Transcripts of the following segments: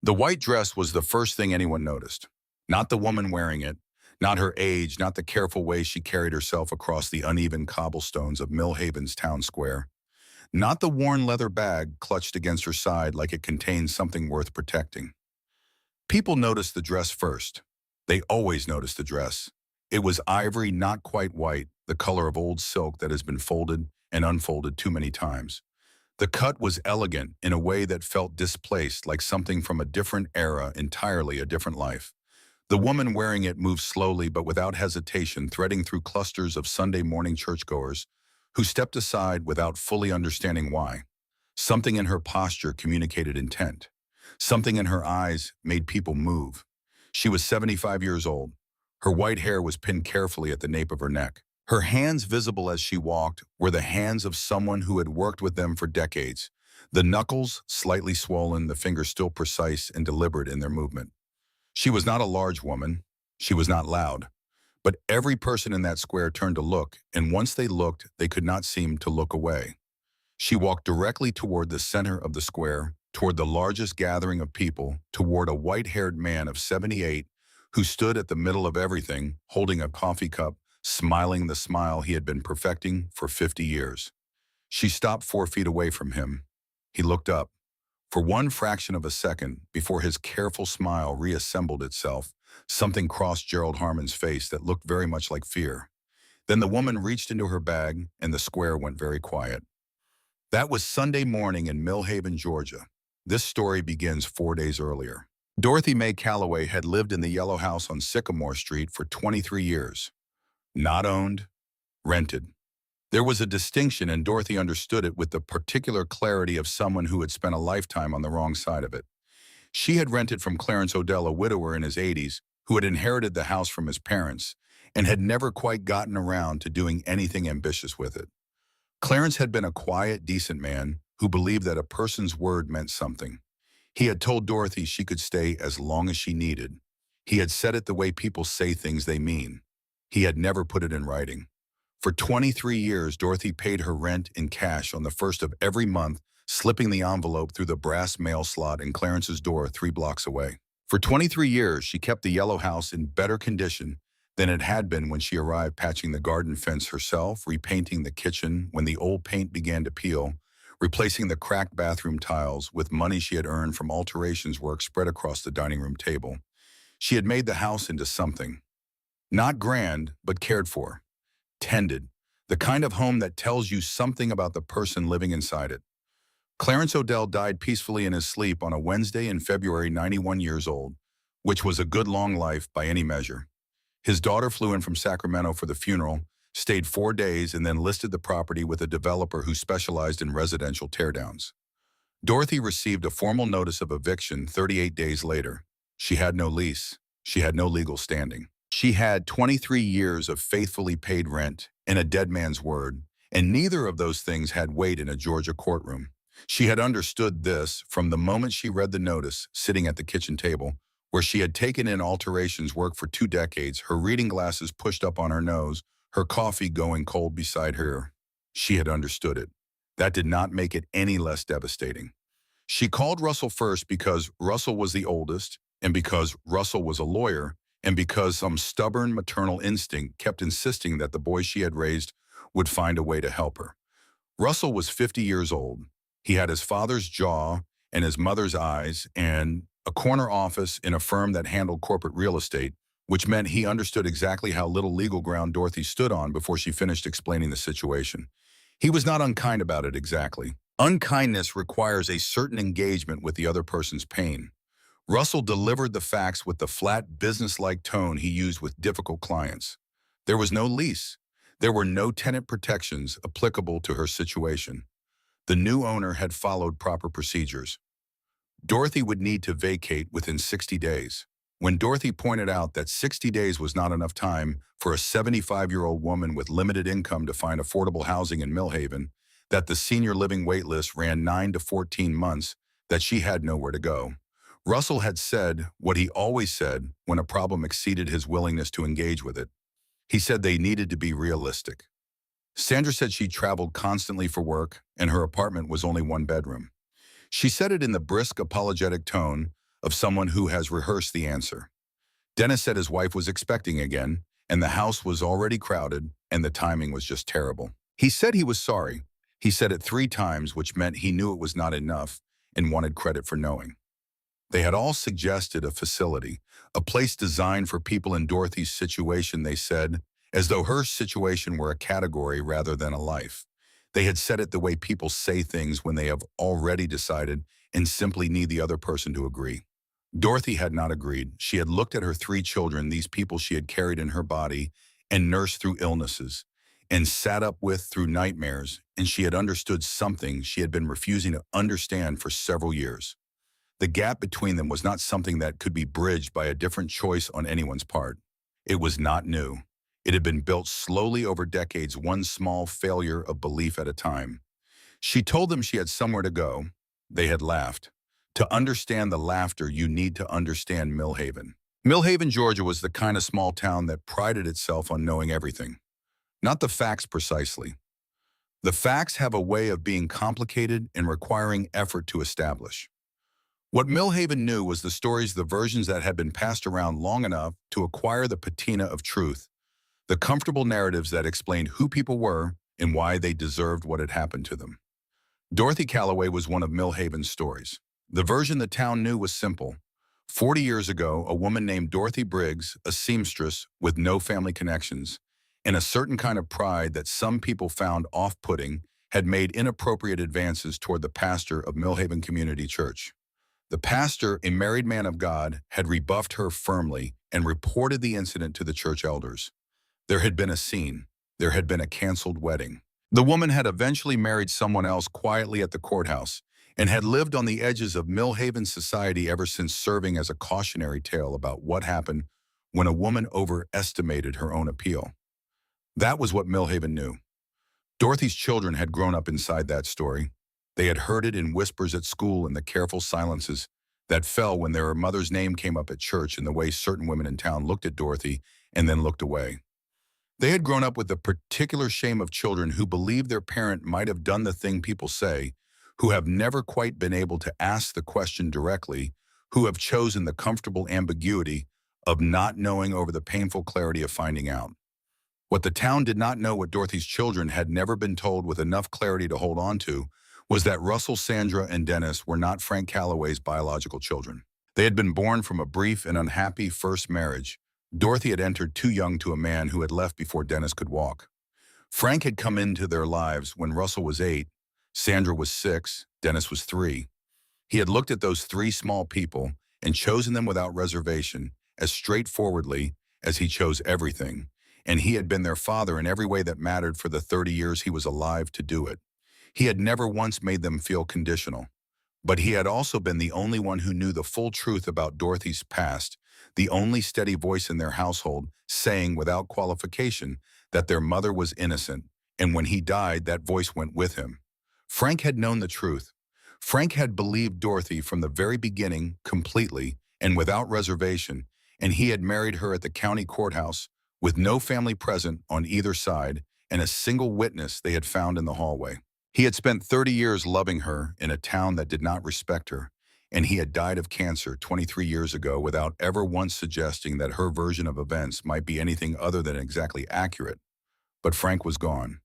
The white dress was the first thing anyone noticed. Not the woman wearing it, not her age, not the careful way she carried herself across the uneven cobblestones of Millhaven's town square. Not the worn leather bag clutched against her side like it contained something worth protecting. People noticed the dress first. They always noticed the dress. It was ivory, not quite white, the color of old silk that has been folded and unfolded too many times. The cut was elegant in a way that felt displaced, like something from a different era, entirely a different life. The woman wearing it moved slowly but without hesitation, threading through clusters of Sunday morning churchgoers who stepped aside without fully understanding why. Something in her posture communicated intent. Something in her eyes made people move. She was 75 years old. Her white hair was pinned carefully at the nape of her neck. Her hands, visible as she walked, were the hands of someone who had worked with them for decades. The knuckles, slightly swollen, the fingers still precise and deliberate in their movement. She was not a large woman. She was not loud. But every person in that square turned to look, and once they looked, they could not seem to look away. She walked directly toward the center of the square, toward the largest gathering of people, toward a white-haired man of 78 who stood at the middle of everything, holding a coffee cup, smiling the smile he had been perfecting for 50 years. She stopped 4 feet away from him. He looked up. For one fraction of a second, before his careful smile reassembled itself, something crossed Gerald Harmon's face that looked very much like fear. Then the woman reached into her bag, and the square went very quiet. That was Sunday morning in Millhaven, Georgia. This story begins 4 days earlier. Dorothy Mae Calloway had lived in the yellow house on Sycamore Street for 23 years. Not owned, rented. There was a distinction, and Dorothy understood it with the particular clarity of someone who had spent a lifetime on the wrong side of it. She had rented from Clarence Odell, a widower in his 80s, who had inherited the house from his parents and had never quite gotten around to doing anything ambitious with it. Clarence had been a quiet, decent man who believed that a person's word meant something. He had told Dorothy she could stay as long as she needed. He had said it the way people say things they mean. He had never put it in writing. For 23 years, Dorothy paid her rent in cash on the first of every month, slipping the envelope through the brass mail slot in Clarence's door 3 blocks away. For 23 years, she kept the yellow house in better condition than it had been when she arrived, patching the garden fence herself, repainting the kitchen when the old paint began to peel, replacing the cracked bathroom tiles with money she had earned from alterations work spread across the dining room table. She had made the house into something. Not grand, but cared for. Tended. The kind of home that tells you something about the person living inside it. Clarence Odell died peacefully in his sleep on a Wednesday in February, 91 years old, which was a good long life by any measure. His daughter flew in from Sacramento for the funeral, stayed 4 days, and then listed the property with a developer who specialized in residential teardowns. Dorothy received a formal notice of eviction 38 days later. She had no lease. She had no legal standing. She had 23 years of faithfully paid rent and a dead man's word, and neither of those things had weight in a Georgia courtroom. She had understood this from the moment she read the notice, sitting at the kitchen table, where she had taken in alterations work for 2 decades, her reading glasses pushed up on her nose, her coffee going cold beside her. She had understood it. That did not make it any less devastating. She called Russell first because Russell was the oldest, and because Russell was a lawyer, and because some stubborn maternal instinct kept insisting that the boy she had raised would find a way to help her. Russell was 50 years old. He had his father's jaw and his mother's eyes and a corner office in a firm that handled corporate real estate, which meant he understood exactly how little legal ground Dorothy stood on before she finished explaining the situation. He was not unkind about it exactly. Unkindness requires a certain engagement with the other person's pain. Russell delivered the facts with the flat, businesslike tone he used with difficult clients. There was no lease. There were no tenant protections applicable to her situation. The new owner had followed proper procedures. Dorothy would need to vacate within 60 days. When Dorothy pointed out that 60 days was not enough time for a 75-year-old woman with limited income to find affordable housing in Millhaven, that the senior living wait list ran 9 to 14 months, that she had nowhere to go. Russell had said what he always said when a problem exceeded his willingness to engage with it. He said they needed to be realistic. Sandra said she traveled constantly for work, and her apartment was only 1 bedroom. She said it in the brisk, apologetic tone of someone who has rehearsed the answer. Dennis said his wife was expecting again, and the house was already crowded, and the timing was just terrible. He said he was sorry. He said it 3 times, which meant he knew it was not enough and wanted credit for knowing. They had all suggested a facility, a place designed for people in Dorothy's situation, they said, as though her situation were a category rather than a life. They had said it the way people say things when they have already decided and simply need the other person to agree. Dorothy had not agreed. She had looked at her 3 children, these people she had carried in her body and nursed through illnesses, and sat up with through nightmares, and she had understood something she had been refusing to understand for several years. The gap between them was not something that could be bridged by a different choice on anyone's part. It was not new. It had been built slowly over decades, one small failure of belief at a time. She told them she had somewhere to go. They had laughed. To understand the laughter, you need to understand Millhaven. Millhaven, Georgia was the kind of small town that prided itself on knowing everything. Not the facts precisely. The facts have a way of being complicated and requiring effort to establish. What Millhaven knew was the stories, the versions that had been passed around long enough to acquire the patina of truth, the comfortable narratives that explained who people were and why they deserved what had happened to them. Dorothy Calloway was one of Millhaven's stories. The version the town knew was simple. 40 years ago, a woman named Dorothy Briggs, a seamstress with no family connections, and a certain kind of pride that some people found off-putting, had made inappropriate advances toward the pastor of Millhaven Community Church. The pastor, a married man of God, had rebuffed her firmly and reported the incident to the church elders. There had been a scene. There had been a canceled wedding. The woman had eventually married someone else quietly at the courthouse and had lived on the edges of Millhaven society ever since, serving as a cautionary tale about what happened when a woman overestimated her own appeal. That was what Millhaven knew. Dorothy's children had grown up inside that story. They had heard it in whispers at school, in the careful silences that fell when their mother's name came up at church, and the way certain women in town looked at Dorothy and then looked away. They had grown up with the particular shame of children who believe their parent might have done the thing people say, who have never quite been able to ask the question directly, who have chosen the comfortable ambiguity of not knowing over the painful clarity of finding out. What the town did not know, what Dorothy's children had never been told with enough clarity to hold on to, was that Russell, Sandra, and Dennis were not Frank Calloway's biological children. They had been born from a brief and unhappy first marriage. Dorothy had entered too young to a man who had left before Dennis could walk. Frank had come into their lives when Russell was 8, Sandra was 6, Dennis was 3. He had looked at those 3 small people and chosen them without reservation, as straightforwardly as he chose everything, and he had been their father in every way that mattered for the 30 years he was alive to do it. He had never once made them feel conditional. But he had also been the only one who knew the full truth about Dorothy's past, the only steady voice in their household saying without qualification that their mother was innocent, and when he died, that voice went with him. Frank had known the truth. Frank had believed Dorothy from the very beginning, completely and without reservation, and he had married her at the county courthouse with no family present on either side and a single witness they had found in the hallway. He had spent 30 years loving her in a town that did not respect her, and he had died of cancer 23 years ago without ever once suggesting that her version of events might be anything other than exactly accurate. But Frank was gone,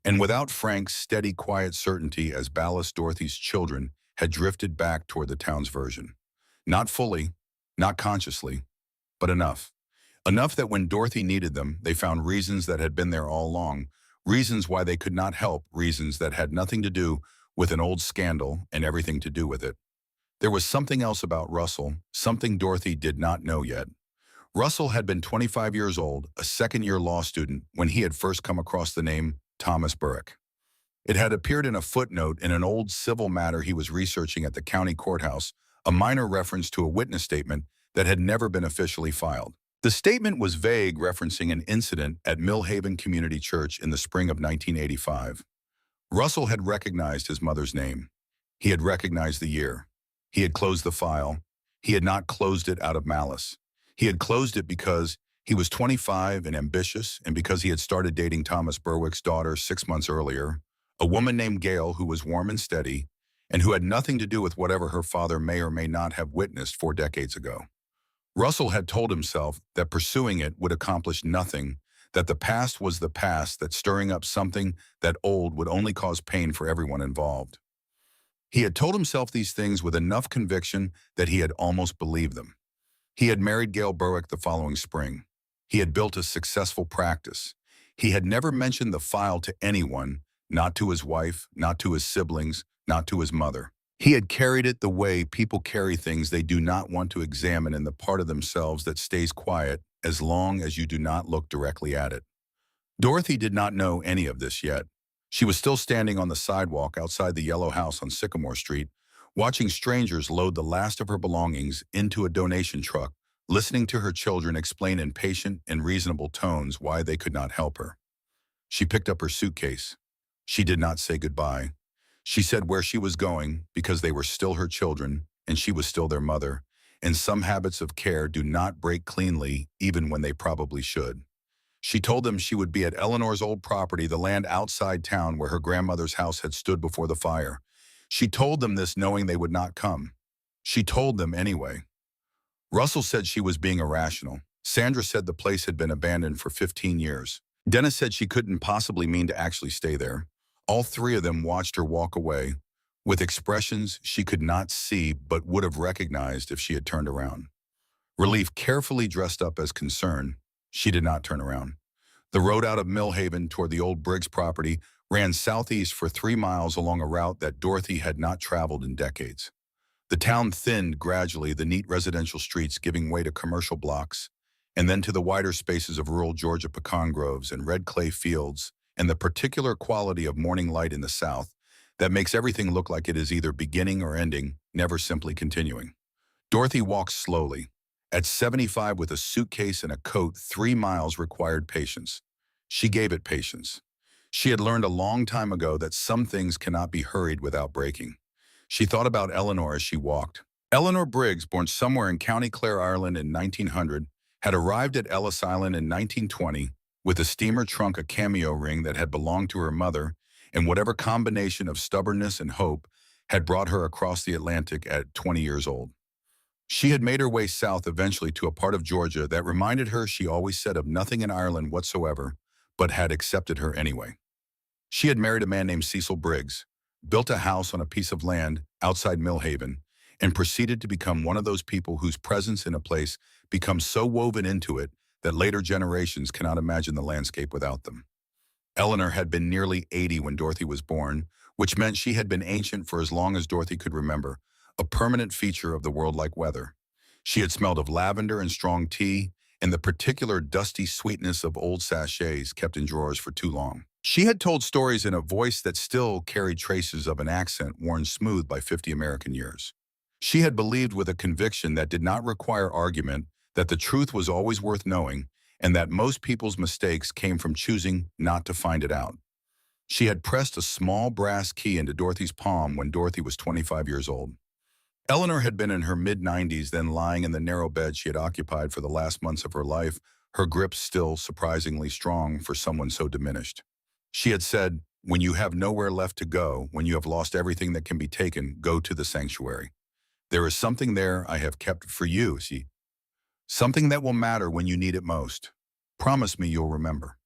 and without Frank's steady, quiet certainty as ballast, Dorothy's children had drifted back toward the town's version. Not fully, not consciously, but enough. Enough that when Dorothy needed them, they found reasons that had been there all along, reasons why they could not help, reasons that had nothing to do with an old scandal and everything to do with it. There was something else about Russell, something Dorothy did not know yet. Russell had been 25 years old, a second-year law student, when he had first come across the name Thomas Burrick. It had appeared in a footnote in an old civil matter he was researching at the county courthouse, a minor reference to a witness statement that had never been officially filed. The statement was vague, referencing an incident at Millhaven Community Church in the spring of 1985. Russell had recognized his mother's name. He had recognized the year. He had closed the file. He had not closed it out of malice. He had closed it because he was 25 and ambitious, and because he had started dating Thomas Berwick's daughter 6 months earlier, a woman named Gail who was warm and steady, and who had nothing to do with whatever her father may or may not have witnessed 4 decades ago. Russell had told himself that pursuing it would accomplish nothing, that the past was the past, that stirring up something that old would only cause pain for everyone involved. He had told himself these things with enough conviction that he had almost believed them. He had married Gail Berwick the following spring. He had built a successful practice. He had never mentioned the file to anyone, not to his wife, not to his siblings, not to his mother. He had carried it the way people carry things they do not want to examine in the part of themselves that stays quiet as long as you do not look directly at it. Dorothy did not know any of this yet. She was still standing on the sidewalk outside the yellow house on Sycamore Street, watching strangers load the last of her belongings into a donation truck, listening to her children explain in patient and reasonable tones why they could not help her. She picked up her suitcase. She did not say goodbye. She said where she was going because they were still her children and she was still their mother, and some habits of care do not break cleanly even when they probably should. She told them she would be at Eleanor's old property, the land outside town where her grandmother's house had stood before the fire. She told them this knowing they would not come. She told them anyway. Russell said she was being irrational. Sandra said the place had been abandoned for 15 years. Dennis said she couldn't possibly mean to actually stay there. All three of them watched her walk away, with expressions she could not see but would have recognized if she had turned around. Relief carefully dressed up as concern. She did not turn around. The road out of Millhaven toward the old Briggs property ran southeast for 3 miles along a route that Dorothy had not traveled in decades. The town thinned gradually, the neat residential streets giving way to commercial blocks, and then to the wider spaces of rural Georgia pecan groves and red clay fields, and the particular quality of morning light in the south that makes everything look like it is either beginning or ending, never simply continuing. Dorothy walked slowly. At 75 with a suitcase and a coat, 3 miles required patience. She gave it patience. She had learned a long time ago that some things cannot be hurried without breaking. She thought about Eleanor as she walked. Eleanor Briggs, born somewhere in County Clare, Ireland in 1900, had arrived at Ellis Island in 1920 with a steamer trunk, a cameo ring that had belonged to her mother, and whatever combination of stubbornness and hope had brought her across the Atlantic at 20 years old. She had made her way south eventually to a part of Georgia that reminded her she always said of nothing in Ireland whatsoever, but had accepted her anyway. She had married a man named Cecil Briggs, built a house on a piece of land outside Millhaven, and proceeded to become one of those people whose presence in a place becomes so woven into it that later generations cannot imagine the landscape without them. Eleanor had been nearly 80 when Dorothy was born, which meant she had been ancient for as long as Dorothy could remember, a permanent feature of the world-like weather. She had smelled of lavender and strong tea, and the particular dusty sweetness of old sachets kept in drawers for too long. She had told stories in a voice that still carried traces of an accent worn smooth by 50 American years. She had believed with a conviction that did not require argument that the truth was always worth knowing, and that most people's mistakes came from choosing not to find it out. She had pressed a small brass key into Dorothy's palm when Dorothy was 25 years old. Eleanor had been in her mid-90s, then lying in the narrow bed she had occupied for the last months of her life, her grip still surprisingly strong for someone so diminished. She had said, "When you have nowhere left to go, when you have lost everything that can be taken, go to the sanctuary. There is something there I have kept for you, something that will matter when you need it most. Promise me you'll remember."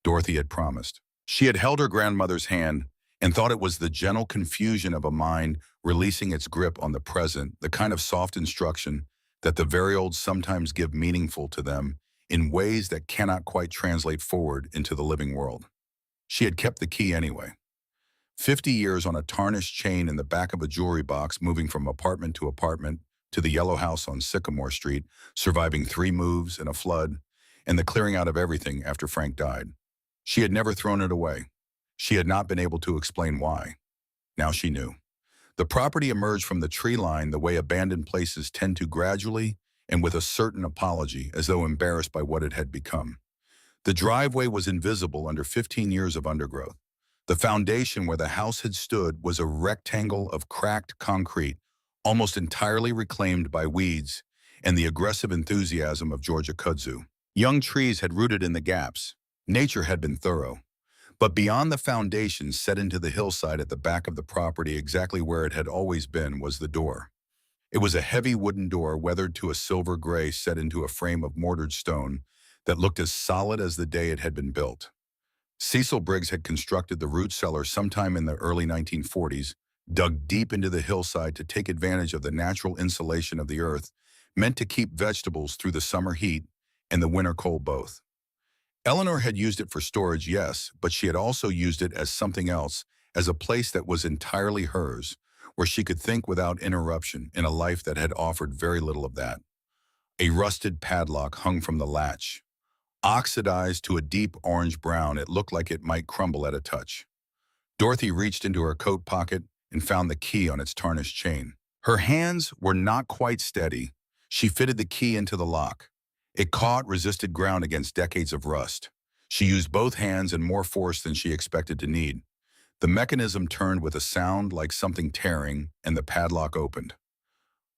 Dorothy had promised. She had held her grandmother's hand and thought it was the gentle confusion of a mind releasing its grip on the present, the kind of soft instruction that the very old sometimes give meaningful to them in ways that cannot quite translate forward into the living world. She had kept the key anyway. 50 years on a tarnished chain in the back of a jewelry box, moving from apartment to the yellow house on Sycamore Street, surviving 3 moves and a flood, and the clearing out of everything after Frank died. She had never thrown it away. She had not been able to explain why. Now she knew. The property emerged from the tree line the way abandoned places tend to, gradually and with a certain apology, as though embarrassed by what it had become. The driveway was invisible under 15 years of undergrowth. The foundation where the house had stood was a rectangle of cracked concrete, almost entirely reclaimed by weeds and the aggressive enthusiasm of Georgia kudzu. Young trees had rooted in the gaps. Nature had been thorough. But beyond the foundation set into the hillside at the back of the property, exactly where it had always been, was the door. It was a heavy wooden door weathered to a silver gray set into a frame of mortared stone that looked as solid as the day it had been built. Cecil Briggs had constructed the root cellar sometime in the early 1940s, dug deep into the hillside to take advantage of the natural insulation of the earth, meant to keep vegetables through the summer heat and the winter cold both. Eleanor had used it for storage, yes, but she had also used it as something else, as a place that was entirely hers, where she could think without interruption in a life that had offered very little of that. A rusted padlock hung from the latch. Oxidized to a deep orange brown, it looked like it might crumble at a touch. Dorothy reached into her coat pocket and found the key on its tarnished chain. Her hands were not quite steady. She fitted the key into the lock. It caught, resisted ground against decades of rust. She used both hands and more force than she expected to need. The mechanism turned with a sound like something tearing, and the padlock opened.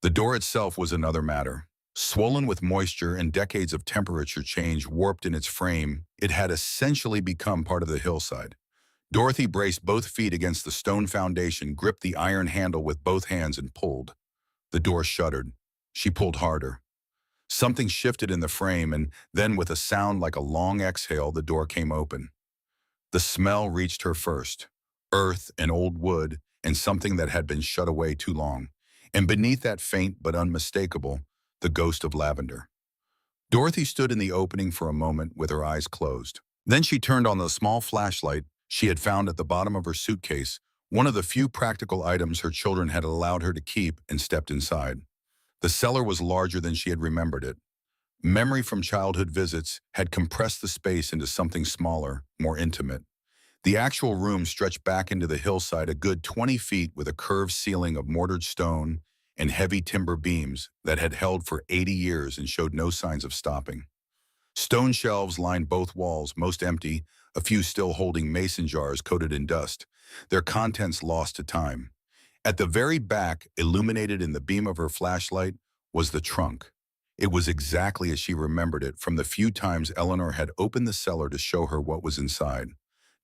The door itself was another matter. Swollen with moisture and decades of temperature change warped in its frame, it had essentially become part of the hillside. Dorothy braced both feet against the stone foundation, gripped the iron handle with both hands, and pulled. The door shuddered. She pulled harder. Something shifted in the frame, and then with a sound like a long exhale, the door came open. The smell reached her first. Earth and old wood, and something that had been shut away too long. And beneath that faint but unmistakable, the ghost of lavender. Dorothy stood in the opening for a moment with her eyes closed. Then she turned on the small flashlight she had found at the bottom of her suitcase, one of the few practical items her children had allowed her to keep, and stepped inside. The cellar was larger than she had remembered it. Memory from childhood visits had compressed the space into something smaller, more intimate. The actual room stretched back into the hillside a good 20 feet with a curved ceiling of mortared stone and heavy timber beams that had held for 80 years and showed no signs of stopping. Stone shelves lined both walls, most empty, a few still holding mason jars coated in dust, their contents lost to time. At the very back, illuminated in the beam of her flashlight, was the trunk. It was exactly as she remembered it from the few times Eleanor had opened the cellar to show her what was inside.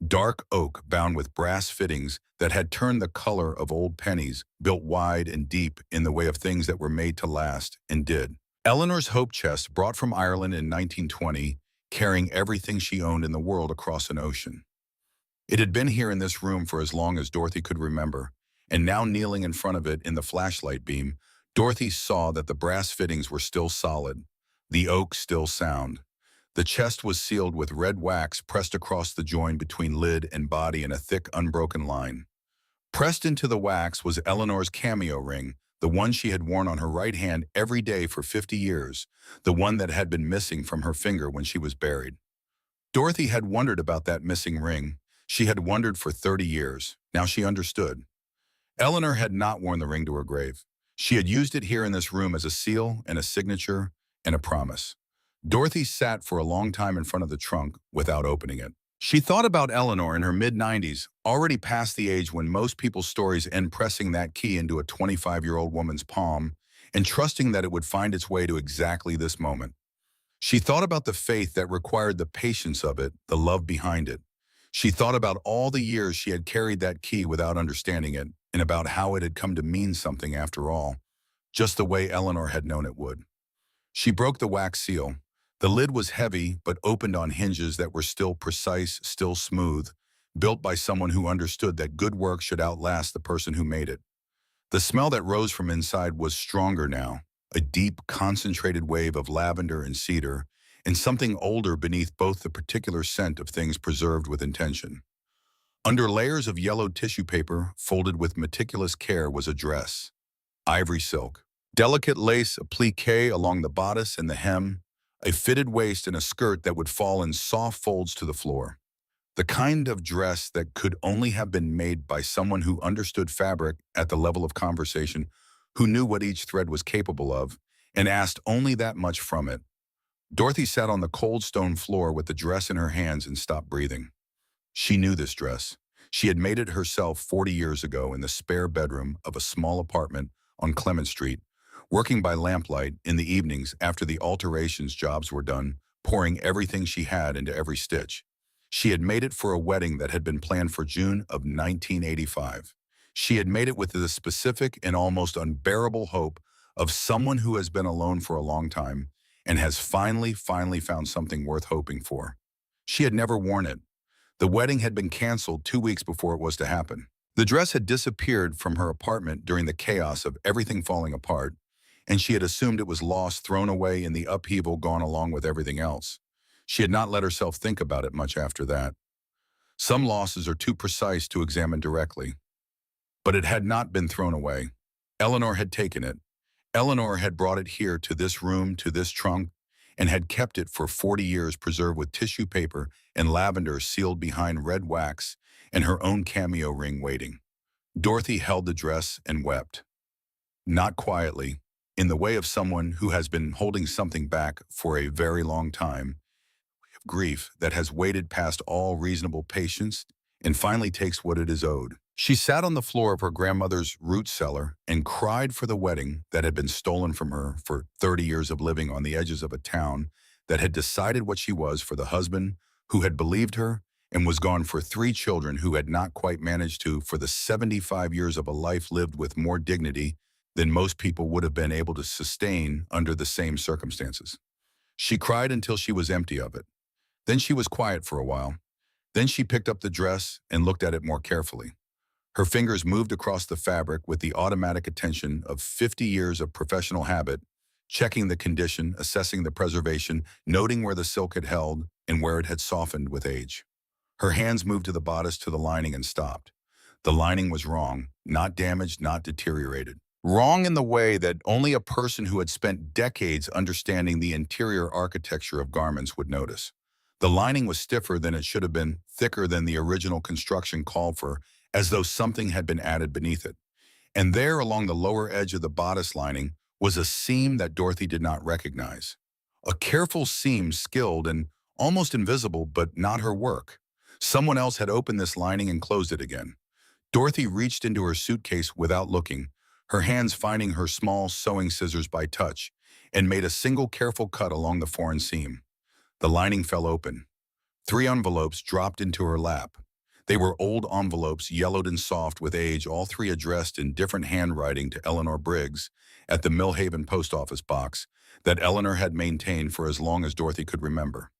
Dark oak bound with brass fittings that had turned the color of old pennies, built wide and deep in the way of things that were made to last, and did. Eleanor's hope chest, brought from Ireland in 1920, carrying everything she owned in the world across an ocean. It had been here in this room for as long as Dorothy could remember, and now kneeling in front of it in the flashlight beam, Dorothy saw that the brass fittings were still solid, the oak still sound. The chest was sealed with red wax pressed across the join between lid and body in a thick, unbroken line. Pressed into the wax was Eleanor's cameo ring, the one she had worn on her right hand every day for 50 years, the one that had been missing from her finger when she was buried. Dorothy had wondered about that missing ring. She had wondered for 30 years. Now she understood. Eleanor had not worn the ring to her grave. She had used it here in this room as a seal and a signature and a promise. Dorothy sat for a long time in front of the trunk without opening it. She thought about Eleanor in her mid-90s, already past the age when most people's stories end pressing that key into a 25-year-old woman's palm and trusting that it would find its way to exactly this moment. She thought about the faith that required the patience of it, the love behind it. She thought about all the years she had carried that key without understanding it, and about how it had come to mean something after all, just the way Eleanor had known it would. She broke the wax seal. The lid was heavy, but opened on hinges that were still precise, still smooth, built by someone who understood that good work should outlast the person who made it. The smell that rose from inside was stronger now, a deep, concentrated wave of lavender and cedar, and something older beneath both the particular scent of things preserved with intention. Under layers of yellowed tissue paper, folded with meticulous care, was a dress. Ivory silk. Delicate lace applique along the bodice and the hem, a fitted waist and a skirt that would fall in soft folds to the floor. The kind of dress that could only have been made by someone who understood fabric at the level of conversation, who knew what each thread was capable of, and asked only that much from it. Dorothy sat on the cold stone floor with the dress in her hands and stopped breathing. She knew this dress. She had made it herself 40 years ago in the spare bedroom of a small apartment on Clement Street, working by lamplight in the evenings after the alterations jobs were done, pouring everything she had into every stitch. She had made it for a wedding that had been planned for June of 1985. She had made it with the specific and almost unbearable hope of someone who has been alone for a long time and has finally found something worth hoping for. She had never worn it. The wedding had been canceled 2 weeks before it was to happen. The dress had disappeared from her apartment during the chaos of everything falling apart, and she had assumed it was lost, thrown away in the upheaval gone along with everything else. She had not let herself think about it much after that. Some losses are too precise to examine directly. But it had not been thrown away. Eleanor had taken it. Eleanor had brought it here to this room, to this trunk, and had kept it for 40 years preserved with tissue paper and lavender sealed behind red wax and her own cameo ring waiting. Dorothy held the dress and wept. Not quietly, in the way of someone who has been holding something back for a very long time, grief that has waited past all reasonable patience and finally takes what it is owed. She sat on the floor of her grandmother's root cellar and cried for the wedding that had been stolen from her for 30 years of living on the edges of a town that had decided what she was, for the husband who had believed her and was gone, for 3 children who had not quite managed to, for the 75 years of a life lived with more dignity than most people would have been able to sustain under the same circumstances. She cried until she was empty of it. Then she was quiet for a while. Then she picked up the dress and looked at it more carefully. Her fingers moved across the fabric with the automatic attention of 50 years of professional habit, checking the condition, assessing the preservation, noting where the silk had held and where it had softened with age. Her hands moved to the bodice, to the lining, and stopped. The lining was wrong, not damaged, not deteriorated. Wrong in the way that only a person who had spent decades understanding the interior architecture of garments would notice. The lining was stiffer than it should have been, thicker than the original construction called for, as though something had been added beneath it. And there, along the lower edge of the bodice lining, was a seam that Dorothy did not recognize. A careful seam, skilled and almost invisible, but not her work. Someone else had opened this lining and closed it again. Dorothy reached into her suitcase without looking, her hands finding her small sewing scissors by touch, and made a single careful cut along the foreign seam. The lining fell open. 3 envelopes dropped into her lap. They were old envelopes, yellowed and soft with age, all 3 addressed in different handwriting to Eleanor Briggs at the Millhaven post office box that Eleanor had maintained for as long as Dorothy could remember.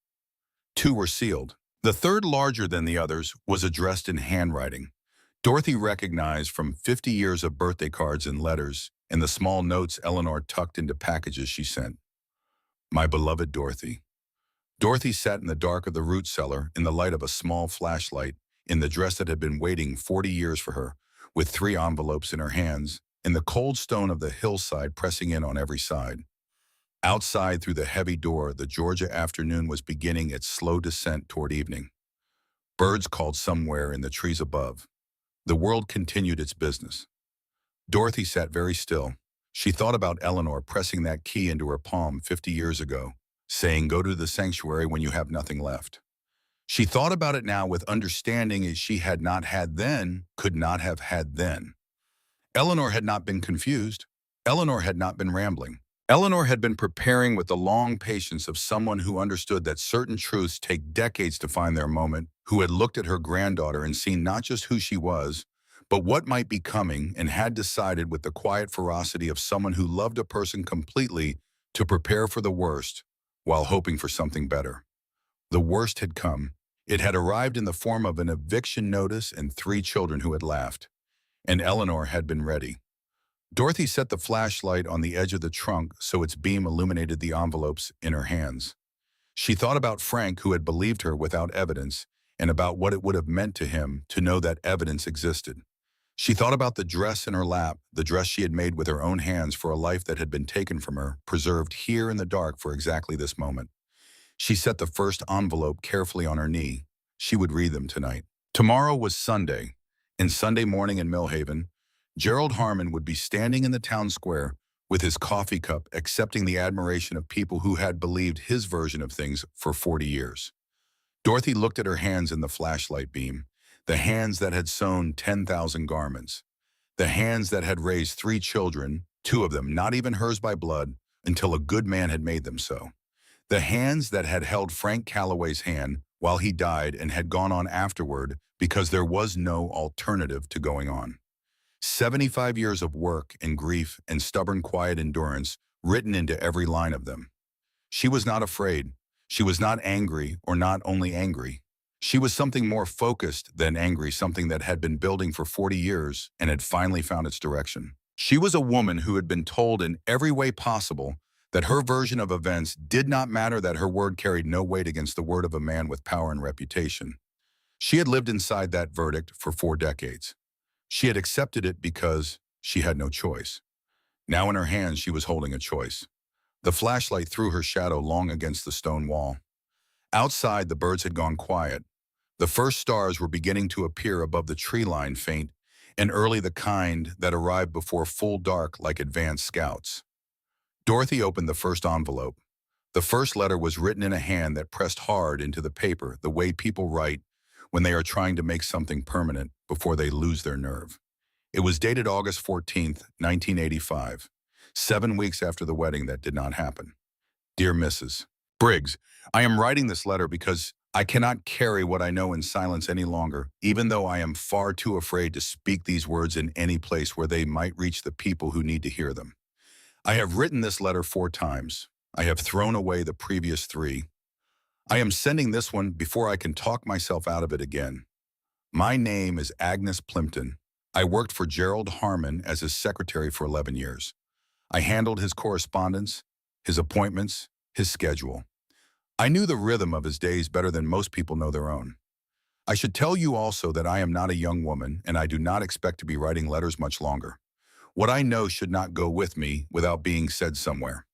2 were sealed. The third, larger than the others, was addressed in handwriting. Dorothy recognized from 50 years of birthday cards and letters and the small notes Eleanor tucked into packages she sent. My beloved Dorothy. Dorothy sat in the dark of the root cellar in the light of a small flashlight in the dress that had been waiting 40 years for her, with 3 envelopes in her hands and the cold stone of the hillside pressing in on every side. Outside, through the heavy door, the Georgia afternoon was beginning its slow descent toward evening. Birds called somewhere in the trees above. The world continued its business. Dorothy sat very still. She thought about Eleanor pressing that key into her palm 50 years ago, saying, "Go to the sanctuary when you have nothing left." She thought about it now with understanding, as she had not had then, could not have had then. Eleanor had not been confused. Eleanor had not been rambling. Eleanor had been preparing with the long patience of someone who understood that certain truths take decades to find their moment, who had looked at her granddaughter and seen not just who she was, but what might be coming, and had decided with the quiet ferocity of someone who loved a person completely to prepare for the worst while hoping for something better. The worst had come. It had arrived in the form of an eviction notice and 3 children who had laughed. And Eleanor had been ready. Dorothy set the flashlight on the edge of the trunk so its beam illuminated the envelopes in her hands. She thought about Frank, who had believed her without evidence, and about what it would have meant to him to know that evidence existed. She thought about the dress in her lap, the dress she had made with her own hands for a life that had been taken from her, preserved here in the dark for exactly this moment. She set the first envelope carefully on her knee. She would read them tonight. Tomorrow was Sunday, and Sunday morning in Millhaven, Gerald Harmon would be standing in the town square with his coffee cup, accepting the admiration of people who had believed his version of things for 40 years. Dorothy looked at her hands in the flashlight beam, the hands that had sewn 10,000 garments, the hands that had raised 3 children, 2 of them not even hers by blood, until a good man had made them so. The hands that had held Frank Calloway's hand while he died and had gone on afterward because there was no alternative to going on. 75 years of work and grief and stubborn quiet endurance written into every line of them. She was not afraid. She was not angry or not only angry. She was something more focused than angry, something that had been building for 40 years and had finally found its direction. She was a woman who had been told in every way possible that her version of events did not matter, that her word carried no weight against the word of a man with power and reputation. She had lived inside that verdict for 4 decades. She had accepted it because she had no choice. Now in her hands, she was holding a choice. The flashlight threw her shadow long against the stone wall. Outside, the birds had gone quiet. The first stars were beginning to appear above the tree line, faint and early, the kind that arrived before full dark like advanced scouts. Dorothy opened the first envelope. The first letter was written in a hand that pressed hard into the paper, the way people write when they are trying to make something permanent before they lose their nerve. It was dated August 14th, 1985, 7 weeks after the wedding that did not happen. Dear Mrs. Briggs, I am writing this letter because I cannot carry what I know in silence any longer, even though I am far too afraid to speak these words in any place where they might reach the people who need to hear them. I have written this letter 4 times. I have thrown away the previous 3. I am sending this one before I can talk myself out of it again. My name is Agnes Plimpton. I worked for Gerald Harmon as his secretary for 11 years. I handled his correspondence, his appointments, his schedule. I knew the rhythm of his days better than most people know their own. I should tell you also that I am not a young woman, and I do not expect to be writing letters much longer. What I know should not go with me without being said somewhere.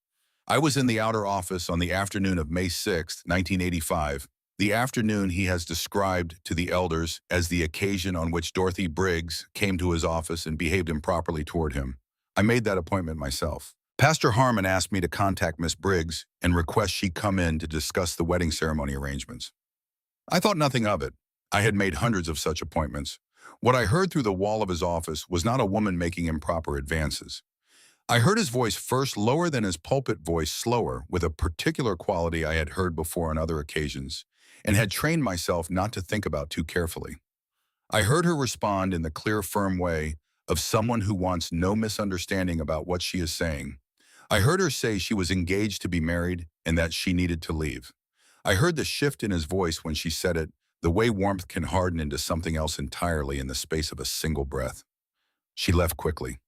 I was in the outer office on the afternoon of May 6, 1985, the afternoon he has described to the elders as the occasion on which Dorothy Briggs came to his office and behaved improperly toward him. I made that appointment myself. Pastor Harmon asked me to contact Miss Briggs and request she come in to discuss the wedding ceremony arrangements. I thought nothing of it. I had made hundreds of such appointments. What I heard through the wall of his office was not a woman making improper advances. I heard his voice first lower than his pulpit voice, slower, with a particular quality I had heard before on other occasions, and had trained myself not to think about too carefully. I heard her respond in the clear, firm way of someone who wants no misunderstanding about what she is saying. I heard her say she was engaged to be married and that she needed to leave. I heard the shift in his voice when she said it, the way warmth can harden into something else entirely in the space of a single breath. She left quickly.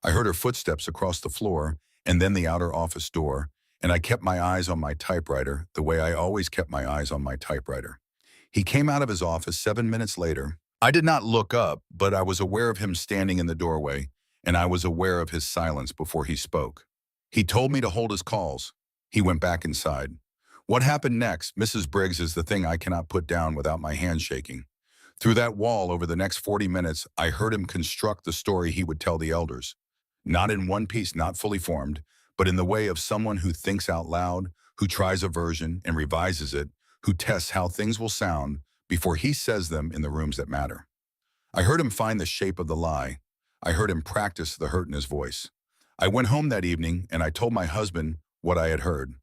I heard her footsteps across the floor and then the outer office door, and I kept my eyes on my typewriter the way I always kept my eyes on my typewriter. He came out of his office 7 minutes later. I did not look up, but I was aware of him standing in the doorway, and I was aware of his silence before he spoke. He told me to hold his calls. He went back inside. What happened next, Mrs. Briggs, is the thing I cannot put down without my hand shaking. Through that wall, over the next 40 minutes, I heard him construct the story he would tell the elders. Not in one piece, not fully formed, but in the way of someone who thinks out loud, who tries a version and revises it, who tests how things will sound before he says them in the rooms that matter. I heard him find the shape of the lie. I heard him practice the hurt in his voice. I went home that evening and I told my husband what I had heard.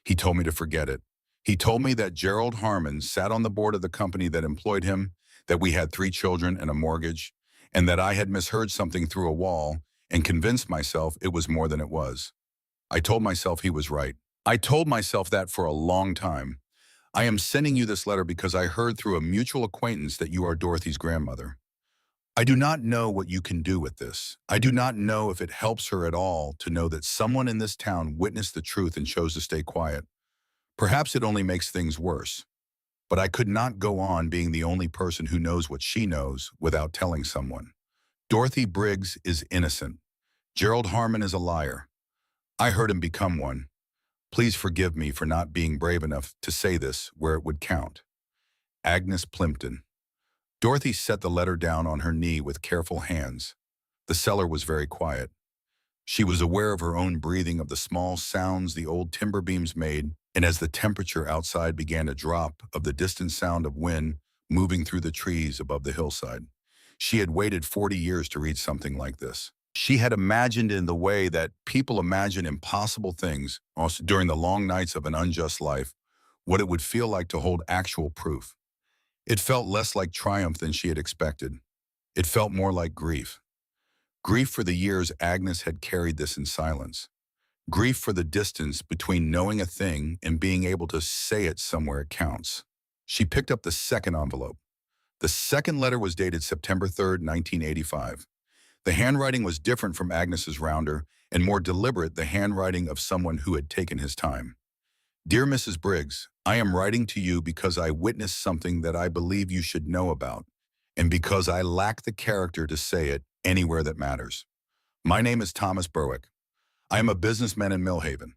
He told me to forget it. He told me that Gerald Harmon sat on the board of the company that employed him, that we had 3 children and a mortgage, and that I had misheard something through a wall and convinced myself it was more than it was. I told myself he was right. I told myself that for a long time. I am sending you this letter because I heard through a mutual acquaintance that you are Dorothy's grandmother. I do not know what you can do with this. I do not know if it helps her at all to know that someone in this town witnessed the truth and chose to stay quiet. Perhaps it only makes things worse. But I could not go on being the only person who knows what she knows without telling someone. Dorothy Briggs is innocent. Gerald Harmon is a liar. I heard him become one. Please forgive me for not being brave enough to say this where it would count. Agnes Plimpton. Dorothy set the letter down on her knee with careful hands. The cellar was very quiet. She was aware of her own breathing, of the small sounds the old timber beams made, and as the temperature outside began to drop, of the distant sound of wind moving through the trees above the hillside. She had waited 40 years to read something like this. She had imagined in the way that people imagine impossible things, also during the long nights of an unjust life, what it would feel like to hold actual proof. It felt less like triumph than she had expected. It felt more like grief. Grief for the years Agnes had carried this in silence. Grief for the distance between knowing a thing and being able to say it somewhere it counts. She picked up the second envelope. The second letter was dated September 3rd, 1985. The handwriting was different from Agnes's rounder and more deliberate, the handwriting of someone who had taken his time. Dear Mrs. Briggs, I am writing to you because I witnessed something that I believe you should know about, and because I lack the character to say it anywhere that matters. My name is Thomas Berwick. I am a businessman in Millhaven.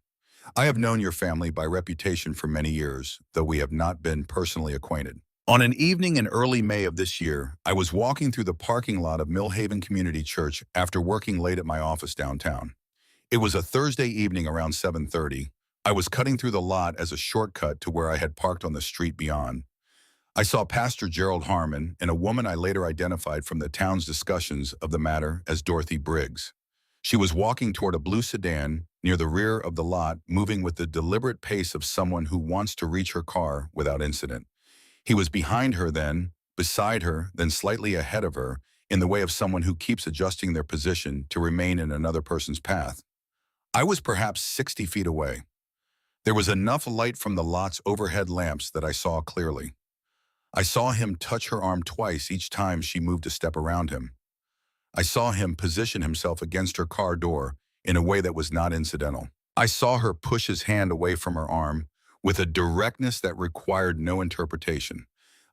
I have known your family by reputation for many years, though we have not been personally acquainted. On an evening in early May of this year, I was walking through the parking lot of Millhaven Community Church after working late at my office downtown. It was a Thursday evening around 7:30. I was cutting through the lot as a shortcut to where I had parked on the street beyond. I saw Pastor Gerald Harmon and a woman I later identified from the town's discussions of the matter as Dorothy Briggs. She was walking toward a blue sedan near the rear of the lot, moving with the deliberate pace of someone who wants to reach her car without incident. He was behind her then, beside her, then slightly ahead of her, in the way of someone who keeps adjusting their position to remain in another person's path. I was perhaps 60 feet away. There was enough light from the lot's overhead lamps that I saw clearly. I saw him touch her arm twice each time she moved a step around him. I saw him position himself against her car door in a way that was not incidental. I saw her push his hand away from her arm with a directness that required no interpretation.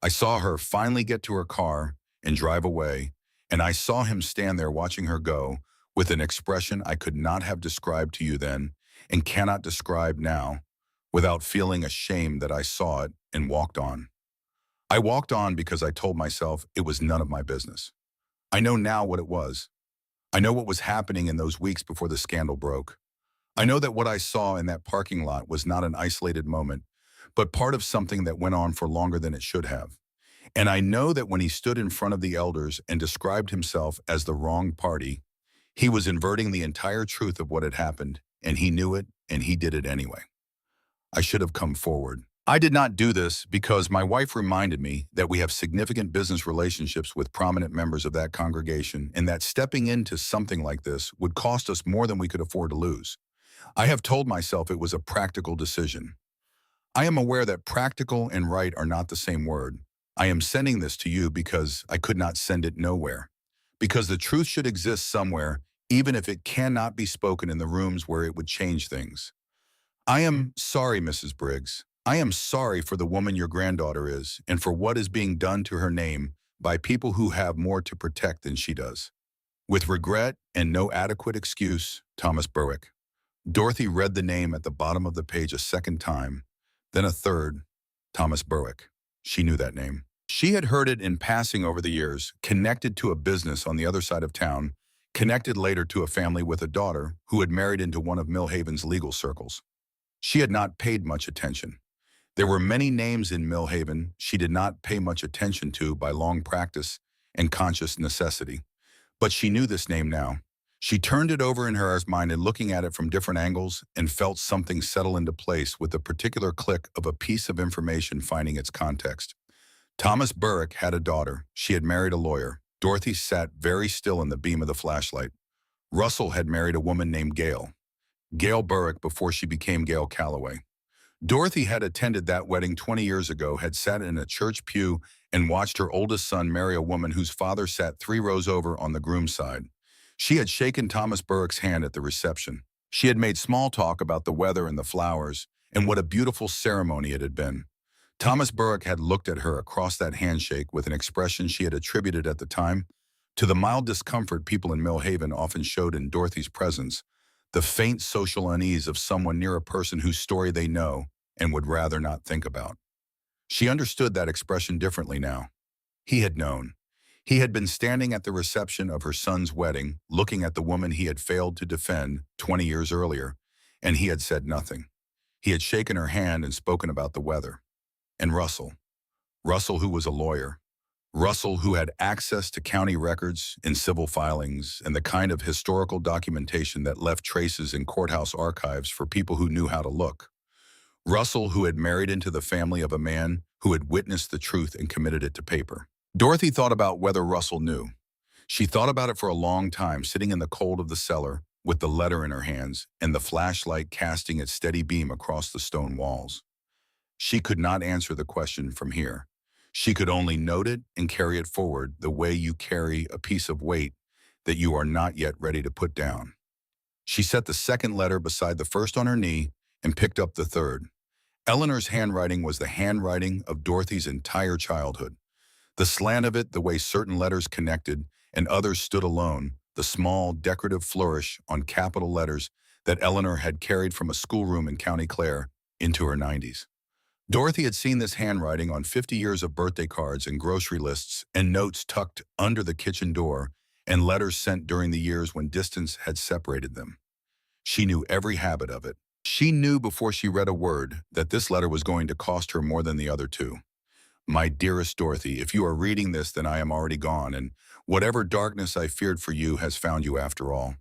I saw her finally get to her car and drive away, and I saw him stand there watching her go with an expression I could not have described to you then and cannot describe now without feeling ashamed that I saw it, and walked on. I walked on because I told myself it was none of my business. I know now what it was. I know what was happening in those weeks before the scandal broke. I know that what I saw in that parking lot was not an isolated moment, but part of something that went on for longer than it should have. And I know that when he stood in front of the elders and described himself as the wrong party, he was inverting the entire truth of what had happened, and he knew it, and he did it anyway. I should have come forward. I did not do this because my wife reminded me that we have significant business relationships with prominent members of that congregation, and that stepping into something like this would cost us more than we could afford to lose. I have told myself it was a practical decision. I am aware that practical and right are not the same word. I am sending this to you because I could not send it nowhere. Because the truth should exist somewhere, even if it cannot be spoken in the rooms where it would change things. I am sorry, Mrs. Briggs. I am sorry for the woman your granddaughter is, and for what is being done to her name by people who have more to protect than she does. With regret and no adequate excuse, Thomas Berwick. Dorothy read the name at the bottom of the page a second time, then a third, Thomas Berwick. She knew that name. She had heard it in passing over the years, connected to a business on the other side of town, connected later to a family with a daughter who had married into one of Millhaven's legal circles. She had not paid much attention. There were many names in Millhaven she did not pay much attention to by long practice and conscious necessity. But she knew this name now. She turned it over in her mind and looking at it from different angles and felt something settle into place with the particular click of a piece of information finding its context. Thomas Berwick had a daughter. She had married a lawyer. Dorothy sat very still in the beam of the flashlight. Russell had married a woman named Gail. Gail Berwick before she became Gail Calloway. Dorothy had attended that wedding 20 years ago, had sat in a church pew and watched her oldest son marry a woman whose father sat 3 rows over on the groom's side. She had shaken Thomas Berwick's hand at the reception. She had made small talk about the weather and the flowers, and what a beautiful ceremony it had been. Thomas Berwick had looked at her across that handshake with an expression she had attributed at the time to the mild discomfort people in Millhaven often showed in Dorothy's presence, the faint social unease of someone near a person whose story they know and would rather not think about. She understood that expression differently now. He had known. He had been standing at the reception of her son's wedding, looking at the woman he had failed to defend 20 years earlier, and he had said nothing. He had shaken her hand and spoken about the weather. And Russell who was a lawyer, Russell who had access to county records and civil filings and the kind of historical documentation that left traces in courthouse archives for people who knew how to look. Russell, who had married into the family of a man who had witnessed the truth and committed it to paper. Dorothy thought about whether Russell knew. She thought about it for a long time, sitting in the cold of the cellar with the letter in her hands and the flashlight casting its steady beam across the stone walls. She could not answer the question from here. She could only note it and carry it forward the way you carry a piece of weight that you are not yet ready to put down. She set the second letter beside the first on her knee and picked up the third. Eleanor's handwriting was the handwriting of Dorothy's entire childhood. The slant of it, the way certain letters connected and others stood alone, the small, decorative flourish on capital letters that Eleanor had carried from a schoolroom in County Clare into her 90s. Dorothy had seen this handwriting on 50 years of birthday cards and grocery lists and notes tucked under the kitchen door and letters sent during the years when distance had separated them. She knew every habit of it. She knew before she read a word that this letter was going to cost her more than the other two. My dearest Dorothy, if you are reading this, then I am already gone, and whatever darkness I feared for you has found you after all.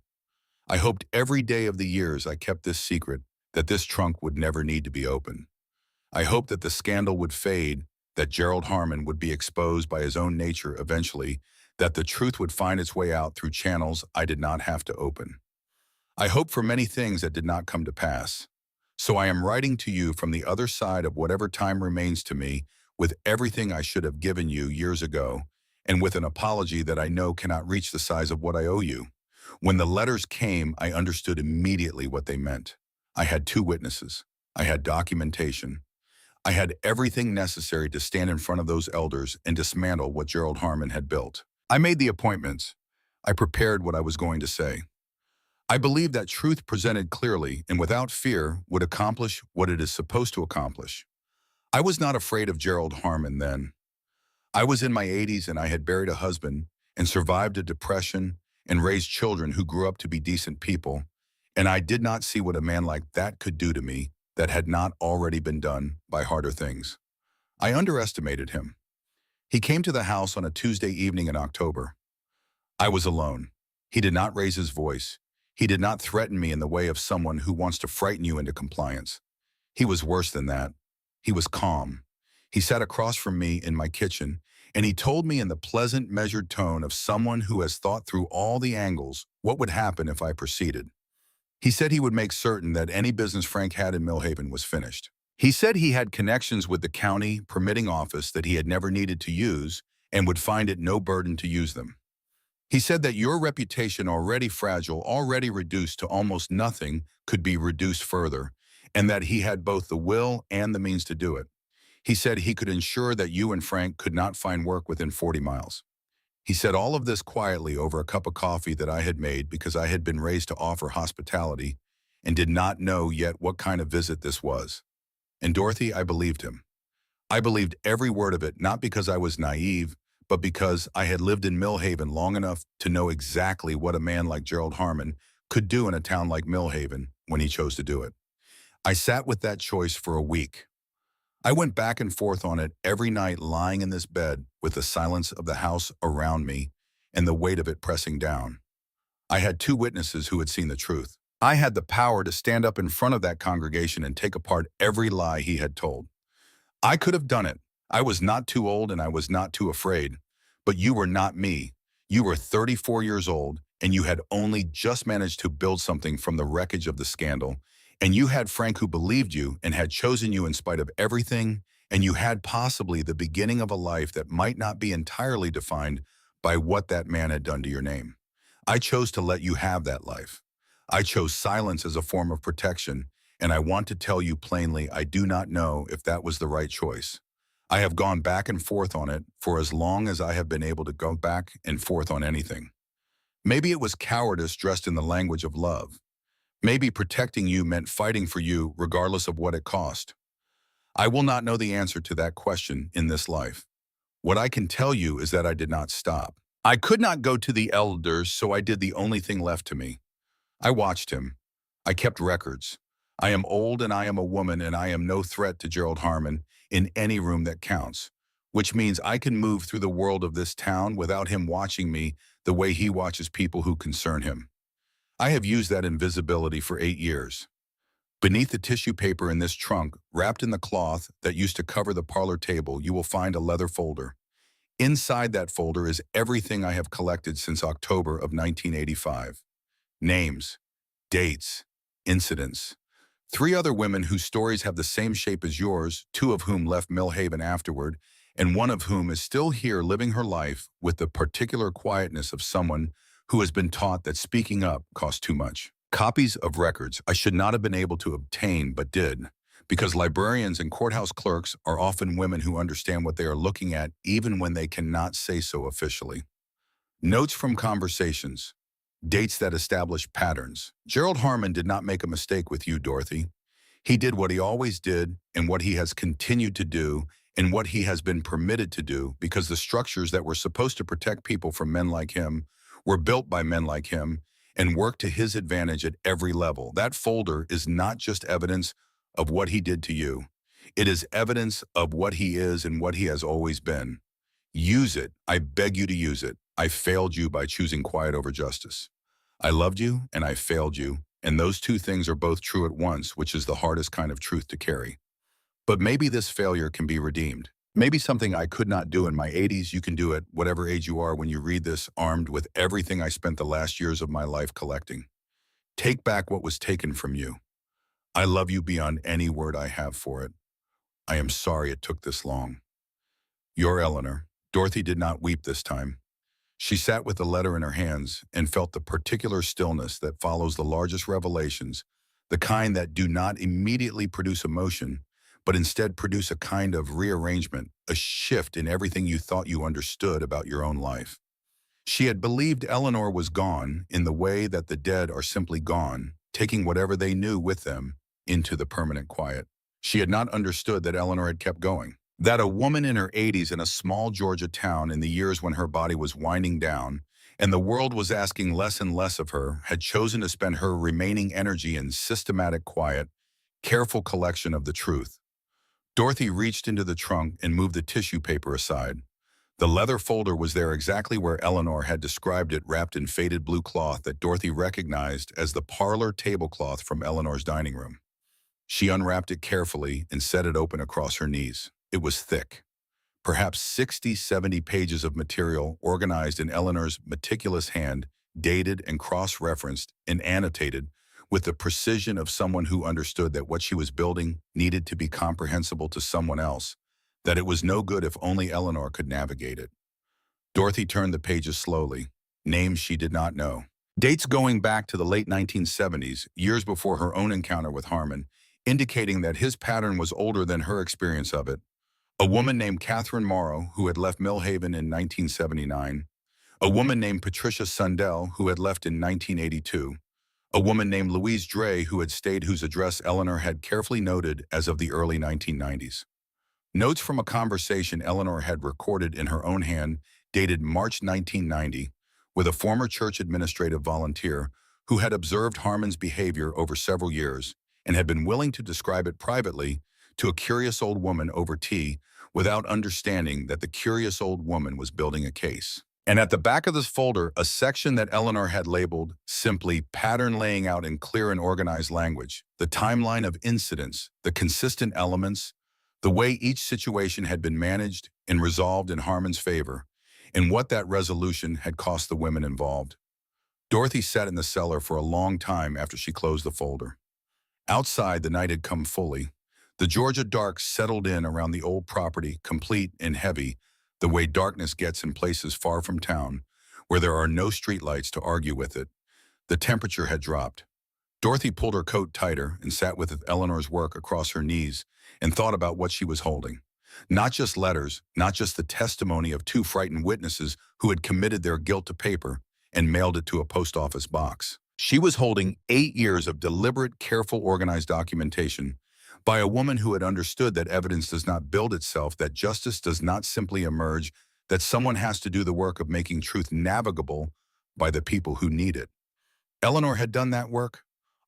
I hoped every day of the years I kept this secret, that this trunk would never need to be opened. I hoped that the scandal would fade, that Gerald Harmon would be exposed by his own nature eventually, that the truth would find its way out through channels I did not have to open. I hoped for many things that did not come to pass. So I am writing to you from the other side of whatever time remains to me, with everything I should have given you years ago, and with an apology that I know cannot reach the size of what I owe you. When the letters came, I understood immediately what they meant. I had two witnesses. I had documentation. I had everything necessary to stand in front of those elders and dismantle what Gerald Harmon had built. I made the appointments. I prepared what I was going to say. I believed that truth presented clearly and without fear would accomplish what it is supposed to accomplish. I was not afraid of Gerald Harmon then. I was in my 80s and I had buried a husband and survived a depression and raised children who grew up to be decent people, and I did not see what a man like that could do to me that had not already been done by harder things. I underestimated him. He came to the house on a Tuesday evening in October. I was alone. He did not raise his voice. He did not threaten me in the way of someone who wants to frighten you into compliance. He was worse than that. He was calm. He sat across from me in my kitchen, and he told me in the pleasant, measured tone of someone who has thought through all the angles what would happen if I proceeded. He said he would make certain that any business Frank had in Millhaven was finished. He said he had connections with the county permitting office that he had never needed to use and would find it no burden to use them. He said that your reputation, already fragile, already reduced to almost nothing, could be reduced further, and that he had both the will and the means to do it. He said he could ensure that you and Frank could not find work within 40 miles. He said all of this quietly over a cup of coffee that I had made because I had been raised to offer hospitality and did not know yet what kind of visit this was. And Dorothy, I believed him. I believed every word of it, not because I was naive, but because I had lived in Millhaven long enough to know exactly what a man like Gerald Harmon could do in a town like Millhaven when he chose to do it. I sat with that choice for a week. I went back and forth on it every night, lying in this bed with the silence of the house around me and the weight of it pressing down. I had two witnesses who had seen the truth. I had the power to stand up in front of that congregation and take apart every lie he had told. I could have done it. I was not too old and I was not too afraid. But you were not me. You were 34 years old and you had only just managed to build something from the wreckage of the scandal. And you had Frank who believed you and had chosen you in spite of everything. And you had possibly the beginning of a life that might not be entirely defined by what that man had done to your name. I chose to let you have that life. I chose silence as a form of protection. And I want to tell you plainly, I do not know if that was the right choice. I have gone back and forth on it for as long as I have been able to go back and forth on anything. Maybe it was cowardice dressed in the language of love. Maybe protecting you meant fighting for you regardless of what it cost. I will not know the answer to that question in this life. What I can tell you is that I did not stop. I could not go to the elders, so I did the only thing left to me. I watched him. I kept records. I am old and I am a woman and I am no threat to Gerald Harmon in any room that counts, which means I can move through the world of this town without him watching me the way he watches people who concern him. I have used that invisibility for 8 years. Beneath the tissue paper in this trunk, wrapped in the cloth that used to cover the parlor table, you will find a leather folder. Inside that folder is everything I have collected since October of 1985. Names, dates, incidents. Three other women whose stories have the same shape as yours, two of whom left Millhaven afterward, and one of whom is still here living her life with the particular quietness of someone who has been taught that speaking up costs too much. Copies of records I should not have been able to obtain but did, because librarians and courthouse clerks are often women who understand what they are looking at even when they cannot say so officially. Notes from conversations. Dates that establish patterns. Gerald Harmon did not make a mistake with you, Dorothy. He did what he always did and what he has continued to do and what he has been permitted to do because the structures that were supposed to protect people from men like him were built by men like him and worked to his advantage at every level. That folder is not just evidence of what he did to you. It is evidence of what he is and what he has always been. Use it. I beg you to use it. I failed you by choosing quiet over justice. I loved you and I failed you, and those two things are both true at once, which is the hardest kind of truth to carry. But maybe this failure can be redeemed. Maybe something I could not do in my 80s, you can do at whatever age you are when you read this, armed with everything I spent the last years of my life collecting. Take back what was taken from you. I love you beyond any word I have for it. I am sorry it took this long. Your Eleanor. Dorothy did not weep this time. She sat with the letter in her hands and felt the particular stillness that follows the largest revelations, the kind that do not immediately produce emotion, but instead produce a kind of rearrangement, a shift in everything you thought you understood about your own life. She had believed Eleanor was gone in the way that the dead are simply gone, taking whatever they knew with them into the permanent quiet. She had not understood that Eleanor had kept going. That a woman in her 80s in a small Georgia town in the years when her body was winding down and the world was asking less and less of her had chosen to spend her remaining energy in systematic quiet, careful collection of the truth. Dorothy reached into the trunk and moved the tissue paper aside. The leather folder was there exactly where Eleanor had described it, wrapped in faded blue cloth that Dorothy recognized as the parlor tablecloth from Eleanor's dining room. She unwrapped it carefully and set it open across her knees. It was thick, perhaps 60, 70 pages of material organized in Eleanor's meticulous hand, dated and cross-referenced and annotated with the precision of someone who understood that what she was building needed to be comprehensible to someone else, that it was no good if only Eleanor could navigate it. Dorothy turned the pages slowly, names she did not know. Dates going back to the late 1970s, years before her own encounter with Harmon, indicating that his pattern was older than her experience of it. A woman named Catherine Morrow, who had left Millhaven in 1979. A woman named Patricia Sundell, who had left in 1982. A woman named Louise Dre, who had stayed, whose address Eleanor had carefully noted as of the early 1990s. Notes from a conversation Eleanor had recorded in her own hand, dated March 1990, with a former church administrative volunteer who had observed Harmon's behavior over several years and had been willing to describe it privately to a curious old woman over tea without understanding that the curious old woman was building a case. And at the back of this folder, a section that Eleanor had labeled simply pattern laying out in clear and organized language, the timeline of incidents, the consistent elements, the way each situation had been managed and resolved in Harmon's favor, and what that resolution had cost the women involved. Dorothy sat in the cellar for a long time after she closed the folder. Outside, the night had come fully. The Georgia dark settled in around the old property, complete and heavy, the way darkness gets in places far from town, where there are no streetlights to argue with it. The temperature had dropped. Dorothy pulled her coat tighter and sat with Eleanor's work across her knees and thought about what she was holding. Not just letters, not just the testimony of two frightened witnesses who had committed their guilt to paper and mailed it to a post office box. She was holding 8 years of deliberate, careful, organized documentation by a woman who had understood that evidence does not build itself, that justice does not simply emerge, that someone has to do the work of making truth navigable by the people who need it. Eleanor had done that work,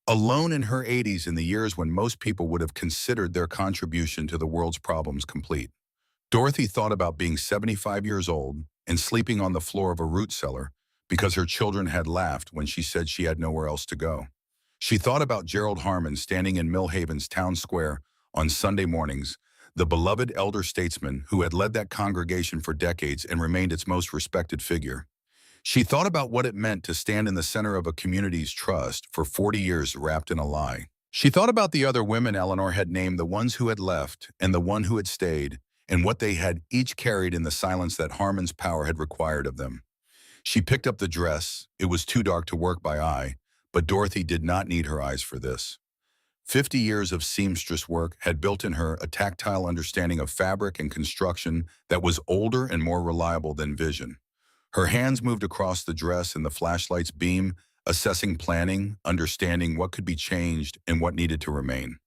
alone in her 80s, in the years when most people would have considered their contribution to the world's problems complete. Dorothy thought about being 75 years old and sleeping on the floor of a root cellar because her children had laughed when she said she had nowhere else to go. She thought about Gerald Harmon standing in Millhaven's town square on Sunday mornings, the beloved elder statesman who had led that congregation for decades and remained its most respected figure. She thought about what it meant to stand in the center of a community's trust for 40 years wrapped in a lie. She thought about the other women Eleanor had named, the ones who had left and the one who had stayed, and what they had each carried in the silence that Harmon's power had required of them. She picked up the dress. It was too dark to work by eye, but Dorothy did not need her eyes for this. 50 years of seamstress work had built in her a tactile understanding of fabric and construction that was older and more reliable than vision. Her hands moved across the dress in the flashlight's beam, assessing planning, understanding what could be changed and what needed to remain.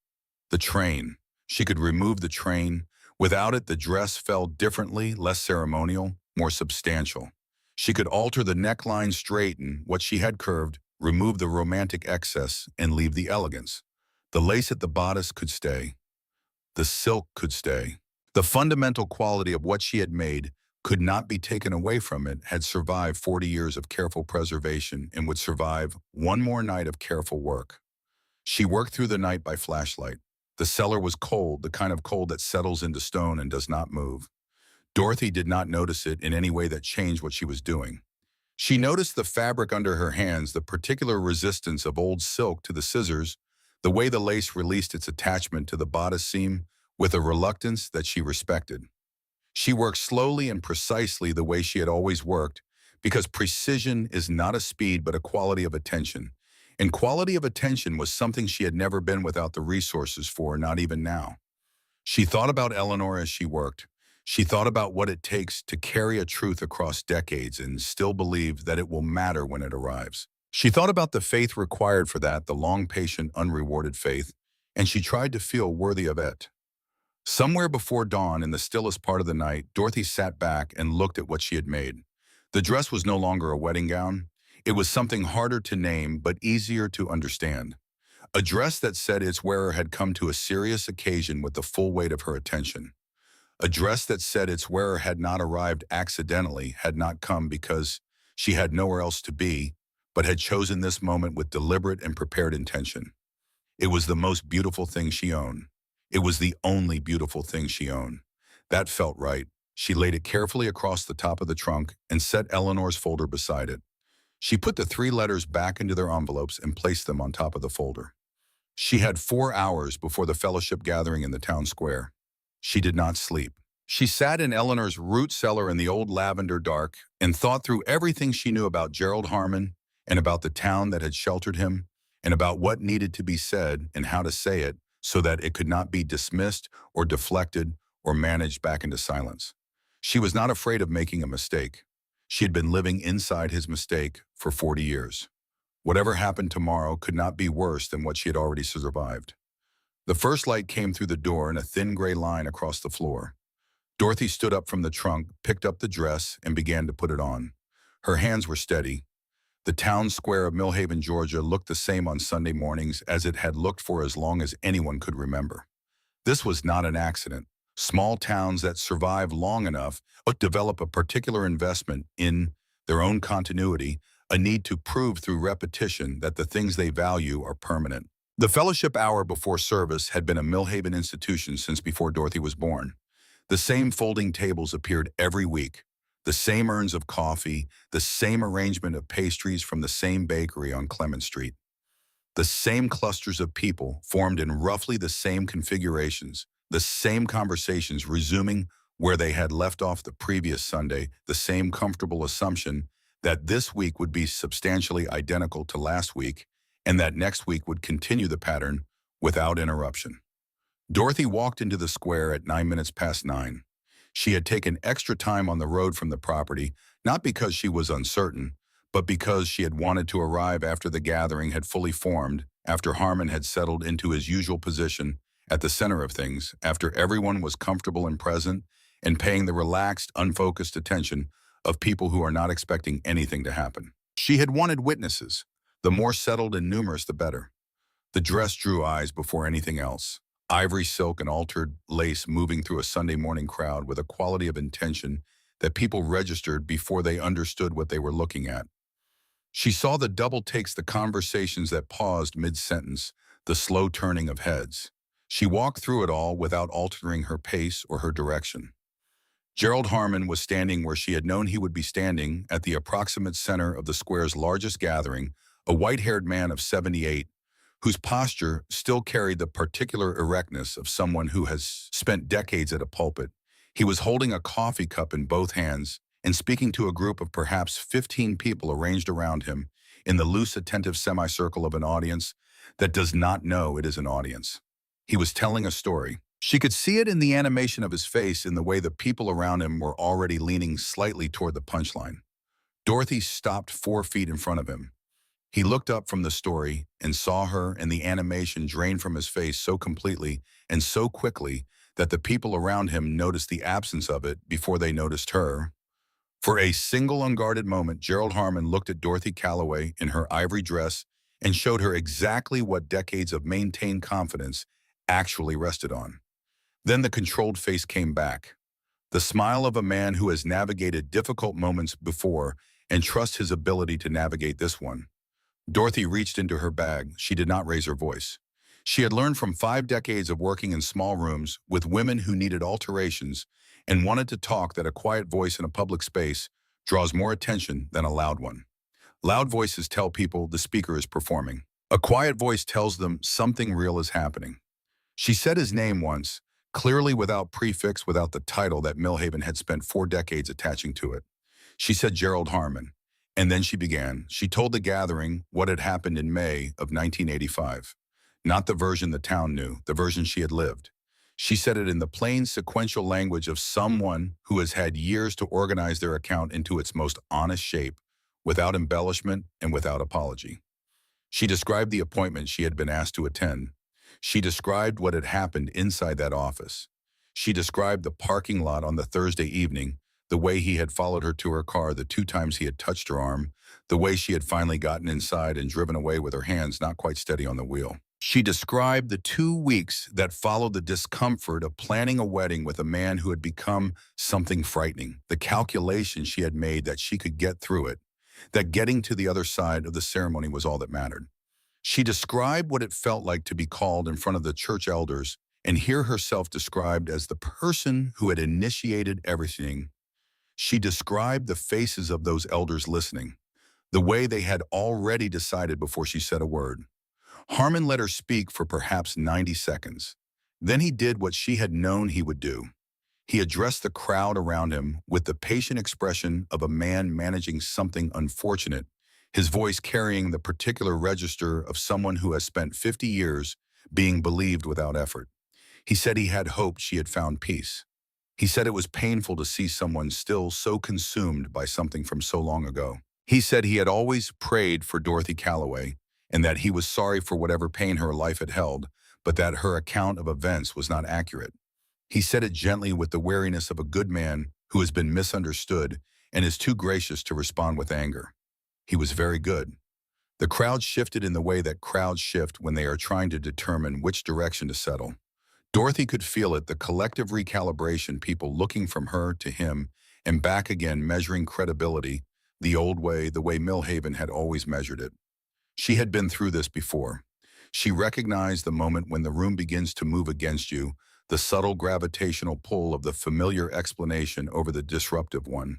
The train. She could remove the train. Without it, the dress fell differently, less ceremonial, more substantial. She could alter the neckline, straighten what she had curved, remove the romantic excess, and leave the elegance. The lace at the bodice could stay. The silk could stay. The fundamental quality of what she had made could not be taken away from it, had survived 40 years of careful preservation and would survive one more night of careful work. She worked through the night by flashlight. The cellar was cold, the kind of cold that settles into stone and does not move. Dorothy did not notice it in any way that changed what she was doing. She noticed the fabric under her hands, the particular resistance of old silk to the scissors, the way the lace released its attachment to the bodice seam with a reluctance that she respected. She worked slowly and precisely the way she had always worked, because precision is not a speed but a quality of attention. And quality of attention was something she had never been without the resources for, not even now. She thought about Eleanor as she worked. She thought about what it takes to carry a truth across decades and still believe that it will matter when it arrives. She thought about the faith required for that, the long, patient, unrewarded faith, and she tried to feel worthy of it. Somewhere before dawn, in the stillest part of the night, Dorothy sat back and looked at what she had made. The dress was no longer a wedding gown. It was something harder to name but easier to understand. A dress that said its wearer had come to a serious occasion with the full weight of her attention. A dress that said its wearer had not arrived accidentally, had not come because she had nowhere else to be, but had chosen this moment with deliberate and prepared intention. It was the most beautiful thing she owned. It was the only beautiful thing she owned. That felt right. She laid it carefully across the top of the trunk and set Eleanor's folder beside it. She put the 3 letters back into their envelopes and placed them on top of the folder. She had 4 hours before the fellowship gathering in the town square. She did not sleep. She sat in Eleanor's root cellar in the old lavender dark and thought through everything she knew about Gerald Harmon and about the town that had sheltered him and about what needed to be said and how to say it so that it could not be dismissed or deflected or managed back into silence. She was not afraid of making a mistake. She had been living inside his mistake for 40 years. Whatever happened tomorrow could not be worse than what she had already survived. The first light came through the door in a thin gray line across the floor. Dorothy stood up from the trunk, picked up the dress, and began to put it on. Her hands were steady. The town square of Millhaven, Georgia looked the same on Sunday mornings as it had looked for as long as anyone could remember. This was not an accident. Small towns that survive long enough but develop a particular investment in their own continuity, a need to prove through repetition that the things they value are permanent. The fellowship hour before service had been a Millhaven institution since before Dorothy was born. The same folding tables appeared every week, the same urns of coffee, the same arrangement of pastries from the same bakery on Clement Street. The same clusters of people formed in roughly the same configurations, the same conversations resuming where they had left off the previous Sunday, the same comfortable assumption that this week would be substantially identical to last week and that next week would continue the pattern without interruption. Dorothy walked into the square at 9:09. She had taken extra time on the road from the property, not because she was uncertain, but because she had wanted to arrive after the gathering had fully formed, after Harmon had settled into his usual position at the center of things, after everyone was comfortable and present and paying the relaxed, unfocused attention of people who are not expecting anything to happen. She had wanted witnesses. The more settled and numerous, the better. The dress drew eyes before anything else. Ivory silk and altered lace moving through a Sunday morning crowd with a quality of intention that people registered before they understood what they were looking at. She saw the double takes, the conversations that paused mid-sentence, the slow turning of heads. She walked through it all without altering her pace or her direction. Gerald Harmon was standing where she had known he would be standing, at the approximate center of the square's largest gathering, a white-haired man of 78, whose posture still carried the particular erectness of someone who has spent decades at a pulpit. He was holding a coffee cup in both hands and speaking to a group of perhaps 15 people arranged around him in the loose, attentive semicircle of an audience that does not know it is an audience. He was telling a story. She could see it in the animation of his face, in the way the people around him were already leaning slightly toward the punchline. Dorothy stopped 4 feet in front of him. He looked up from the story and saw her, and the animation drained from his face so completely and so quickly that the people around him noticed the absence of it before they noticed her. For a single unguarded moment, Gerald Harmon looked at Dorothy Calloway in her ivory dress and showed her exactly what decades of maintained confidence actually rested on. Then the controlled face came back. The smile of a man who has navigated difficult moments before and trusts his ability to navigate this one. Dorothy reached into her bag. She did not raise her voice. She had learned from 5 decades of working in small rooms with women who needed alterations and wanted to talk that a quiet voice in a public space draws more attention than a loud one. Loud voices tell people the speaker is performing. A quiet voice tells them something real is happening. She said his name once, clearly without prefix, without the title that Millhaven had spent 4 decades attaching to it. She said Gerald Harmon, and then she began. She told the gathering what had happened in May of 1985. Not the version the town knew, the version she had lived. She said it in the plain, sequential language of someone who has had years to organize their account into its most honest shape, without embellishment and without apology. She described the appointment she had been asked to attend. She described what had happened inside that office. She described the parking lot on the Thursday evening, the way he had followed her to her car, the 2 times he had touched her arm, the way she had finally gotten inside and driven away with her hands not quite steady on the wheel. She described the 2 weeks that followed the discomfort of planning a wedding with a man who had become something frightening, the calculation she had made that she could get through it, that getting to the other side of the ceremony was all that mattered. She described what it felt like to be called in front of the church elders and hear herself described as the person who had initiated everything. She described the faces of those elders listening, the way they had already decided before she said a word. Harmon let her speak for perhaps 90 seconds. Then he did what she had known he would do. He addressed the crowd around him with the patient expression of a man managing something unfortunate, his voice carrying the particular register of someone who has spent 50 years being believed without effort. He said he had hoped she had found peace. He said it was painful to see someone still so consumed by something from so long ago. He said he had always prayed for Dorothy Calloway, and that he was sorry for whatever pain her life had held, but that her account of events was not accurate. He said it gently, with the wariness of a good man who has been misunderstood and is too gracious to respond with anger. He was very good. The crowd shifted in the way that crowds shift when they are trying to determine which direction to settle. Dorothy could feel it, the collective recalibration, people looking from her to him and back again, measuring credibility, the old way, the way Millhaven had always measured it. She had been through this before. She recognized the moment when the room begins to move against you, the subtle gravitational pull of the familiar explanation over the disruptive one.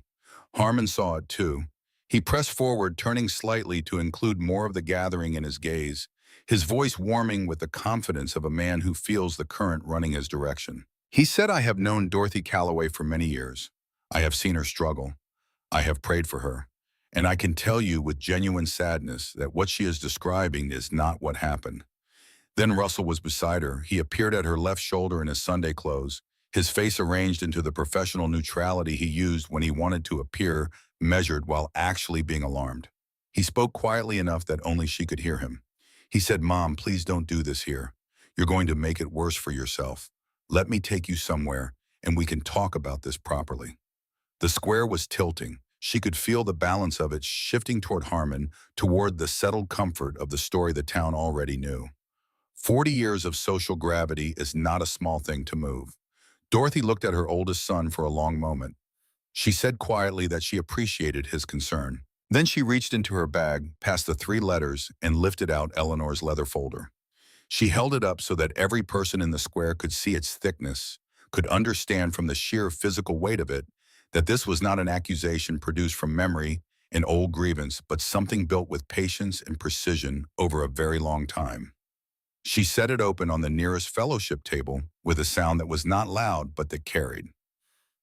Harmon saw it too. He pressed forward, turning slightly to include more of the gathering in his gaze, his voice warming with the confidence of a man who feels the current running his direction. He said, "I have known Dorothy Calloway for many years. I have seen her struggle. I have prayed for her. And I can tell you with genuine sadness that what she is describing is not what happened." Then Russell was beside her. He appeared at her left shoulder in his Sunday clothes, his face arranged into the professional neutrality he used when he wanted to appear measured while actually being alarmed. He spoke quietly enough that only she could hear him. He said, "Mom, please don't do this here. You're going to make it worse for yourself. Let me take you somewhere, and we can talk about this properly." The square was tilting. She could feel the balance of it shifting toward Harmon, toward the settled comfort of the story the town already knew. 40 years of social gravity is not a small thing to move. Dorothy looked at her oldest son for a long moment. She said quietly that she appreciated his concern. Then she reached into her bag, past the three letters, and lifted out Eleanor's leather folder. She held it up so that every person in the square could see its thickness, could understand from the sheer physical weight of it that this was not an accusation produced from memory, an old grievance, but something built with patience and precision over a very long time. She set it open on the nearest fellowship table with a sound that was not loud but that carried.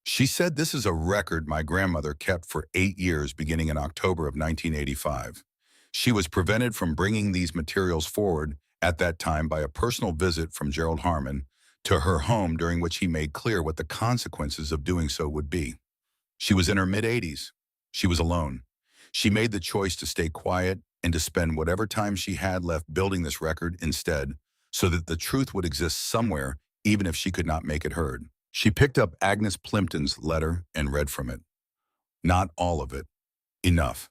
She said, "This is a record my grandmother kept for 8 years beginning in October of 1985. She was prevented from bringing these materials forward at that time by a personal visit from Gerald Harmon to her home, during which he made clear what the consequences of doing so would be. She was in her mid-80s. She was alone. She made the choice to stay quiet and to spend whatever time she had left building this record instead, so that the truth would exist somewhere, even if she could not make it heard." She picked up Agnes Plimpton's letter and read from it. Not all of it. Enough.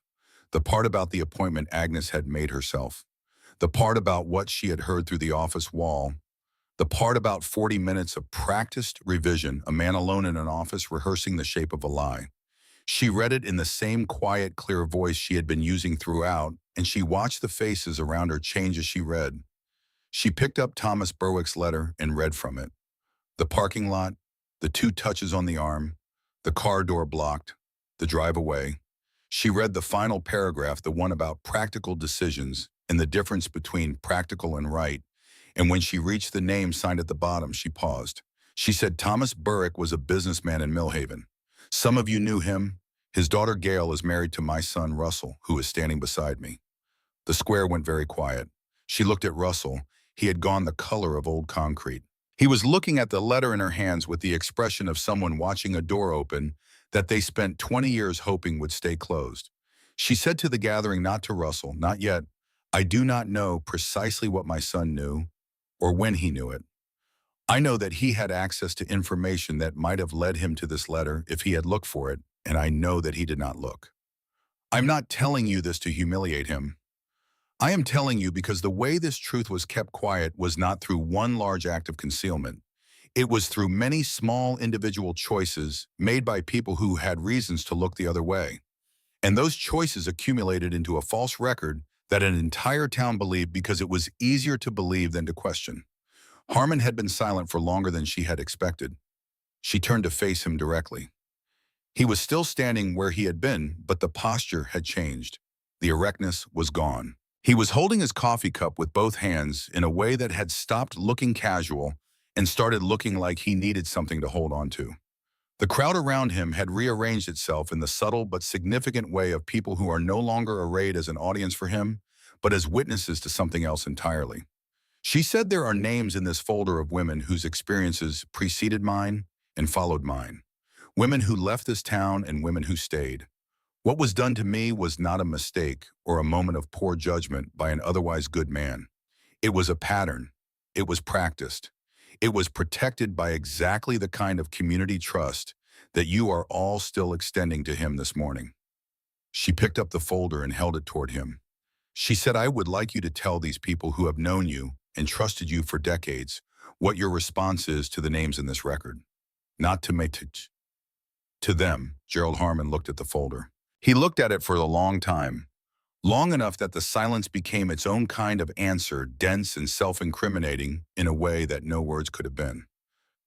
The part about the appointment Agnes had made herself. The part about what she had heard through the office wall. The part about 40 minutes of practiced revision, a man alone in an office rehearsing the shape of a lie. She read it in the same quiet, clear voice she had been using throughout, and she watched the faces around her change as she read. She picked up Thomas Berwick's letter and read from it. The parking lot, the two touches on the arm, the car door blocked, the drive away. She read the final paragraph, the one about practical decisions and the difference between practical and right, and when she reached the name signed at the bottom, she paused. She said, "Thomas Berwick was a businessman in Millhaven. Some of you knew him. His daughter Gail is married to my son Russell, who is standing beside me." The square went very quiet. She looked at Russell. He had gone the color of old concrete. He was looking at the letter in her hands with the expression of someone watching a door open that they spent 20 years hoping would stay closed. She said to the gathering, not to Russell, "Not yet. I do not know precisely what my son knew or when he knew it. I know that he had access to information that might have led him to this letter if he had looked for it, and I know that he did not look. I'm not telling you this to humiliate him. I am telling you because the way this truth was kept quiet was not through one large act of concealment. It was through many small individual choices made by people who had reasons to look the other way. And those choices accumulated into a false record that an entire town believed because it was easier to believe than to question." Harmon had been silent for longer than she had expected. She turned to face him directly. He was still standing where he had been, but the posture had changed. The erectness was gone. He was holding his coffee cup with both hands in a way that had stopped looking casual and started looking like he needed something to hold on to. The crowd around him had rearranged itself in the subtle but significant way of people who are no longer arrayed as an audience for him, but as witnesses to something else entirely. She said, "There are names in this folder of women whose experiences preceded mine and followed mine. Women who left this town and women who stayed. What was done to me was not a mistake or a moment of poor judgment by an otherwise good man. It was a pattern. It was practiced. It was protected by exactly the kind of community trust that you are all still extending to him this morning." She picked up the folder and held it toward him. She said, "I would like you to tell these people who have known you and trusted you for decades what your response is to the names in this record. Not to me, to them." Gerald Harmon looked at the folder. He looked at it for a long time, long enough that the silence became its own kind of answer, dense and self-incriminating in a way that no words could have been.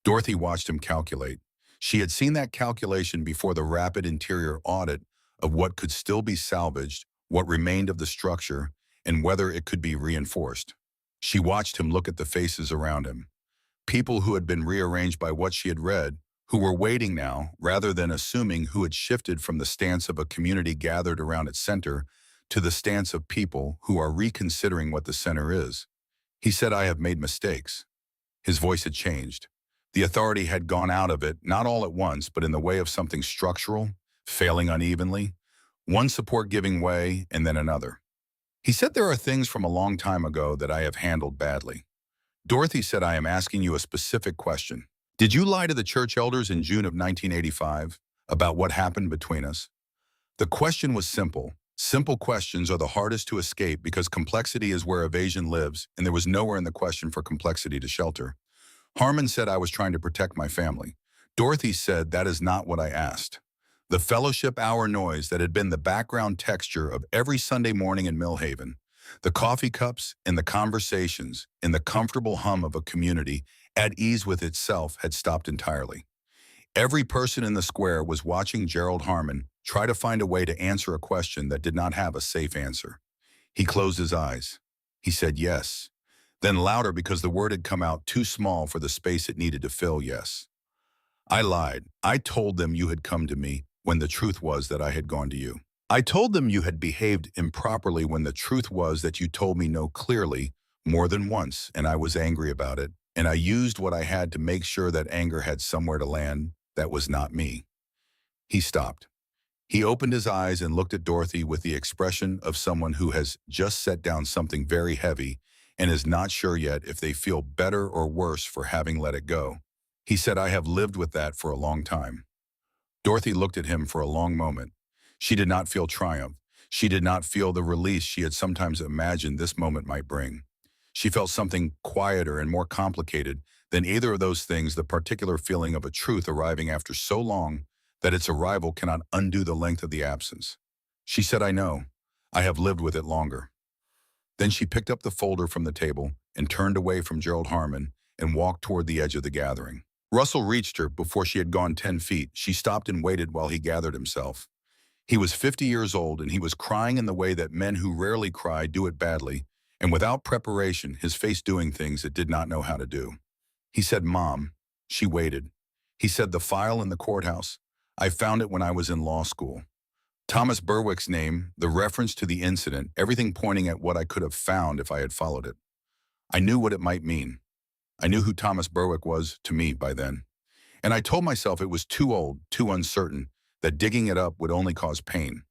Dorothy watched him calculate. She had seen that calculation before the rapid interior audit of what could still be salvaged, what remained of the structure, and whether it could be reinforced. She watched him look at the faces around him. People who had been rearranged by what she had read, who were waiting now, rather than assuming, who had shifted from the stance of a community gathered around its center to the stance of people who are reconsidering what the center is. He said, "I have made mistakes." His voice had changed. The authority had gone out of it, not all at once, but in the way of something structural, failing unevenly, one support giving way and then another. He said, "There are things from a long time ago that I have handled badly." Dorothy said, "I am asking you a specific question. Did you lie to the church elders in June of 1985 about what happened between us?" The question was simple. Simple questions are the hardest to escape because complexity is where evasion lives, and there was nowhere in the question for complexity to shelter. Harmon said, "I was trying to protect my family." Dorothy said, "That is not what I asked." The fellowship hour noise that had been the background texture of every Sunday morning in Millhaven, the coffee cups and the conversations and the comfortable hum of a community at ease with itself had stopped entirely. Every person in the square was watching Gerald Harmon try to find a way to answer a question that did not have a safe answer. He closed his eyes. He said yes, then louder because the word had come out too small for the space it needed to fill yes. I lied. I told them you had come to me when the truth was that I had gone to you. I told them you had behaved improperly when the truth was that you told me no clearly more than once, and I was angry about it, and I used what I had to make sure that anger had somewhere to land that was not me. He stopped. He opened his eyes and looked at Dorothy with the expression of someone who has just set down something very heavy and is not sure yet if they feel better or worse for having let it go. He said, I have lived with that for a long time. Dorothy looked at him for a long moment. She did not feel triumph. She did not feel the release she had sometimes imagined this moment might bring. She felt something quieter and more complicated than either of those things, the particular feeling of a truth arriving after so long that its arrival cannot undo the length of the absence. She said, I know. I have lived with it longer. Then she picked up the folder from the table and turned away from Gerald Harmon and walked toward the edge of the gathering. Russell reached her before she had gone 10 feet. She stopped and waited while he gathered himself. He was 50 years old, and he was crying in the way that men who rarely cry do it badly, and without preparation, his face doing things it did not know how to do. He said, Mom. She waited. He said, the file in the courthouse. I found it when I was in law school. Thomas Berwick's name, the reference to the incident, everything pointing at what I could have found if I had followed it. I knew what it might mean. I knew who Thomas Berwick was to me by then. And I told myself it was too old, too uncertain, that digging it up would only cause pain.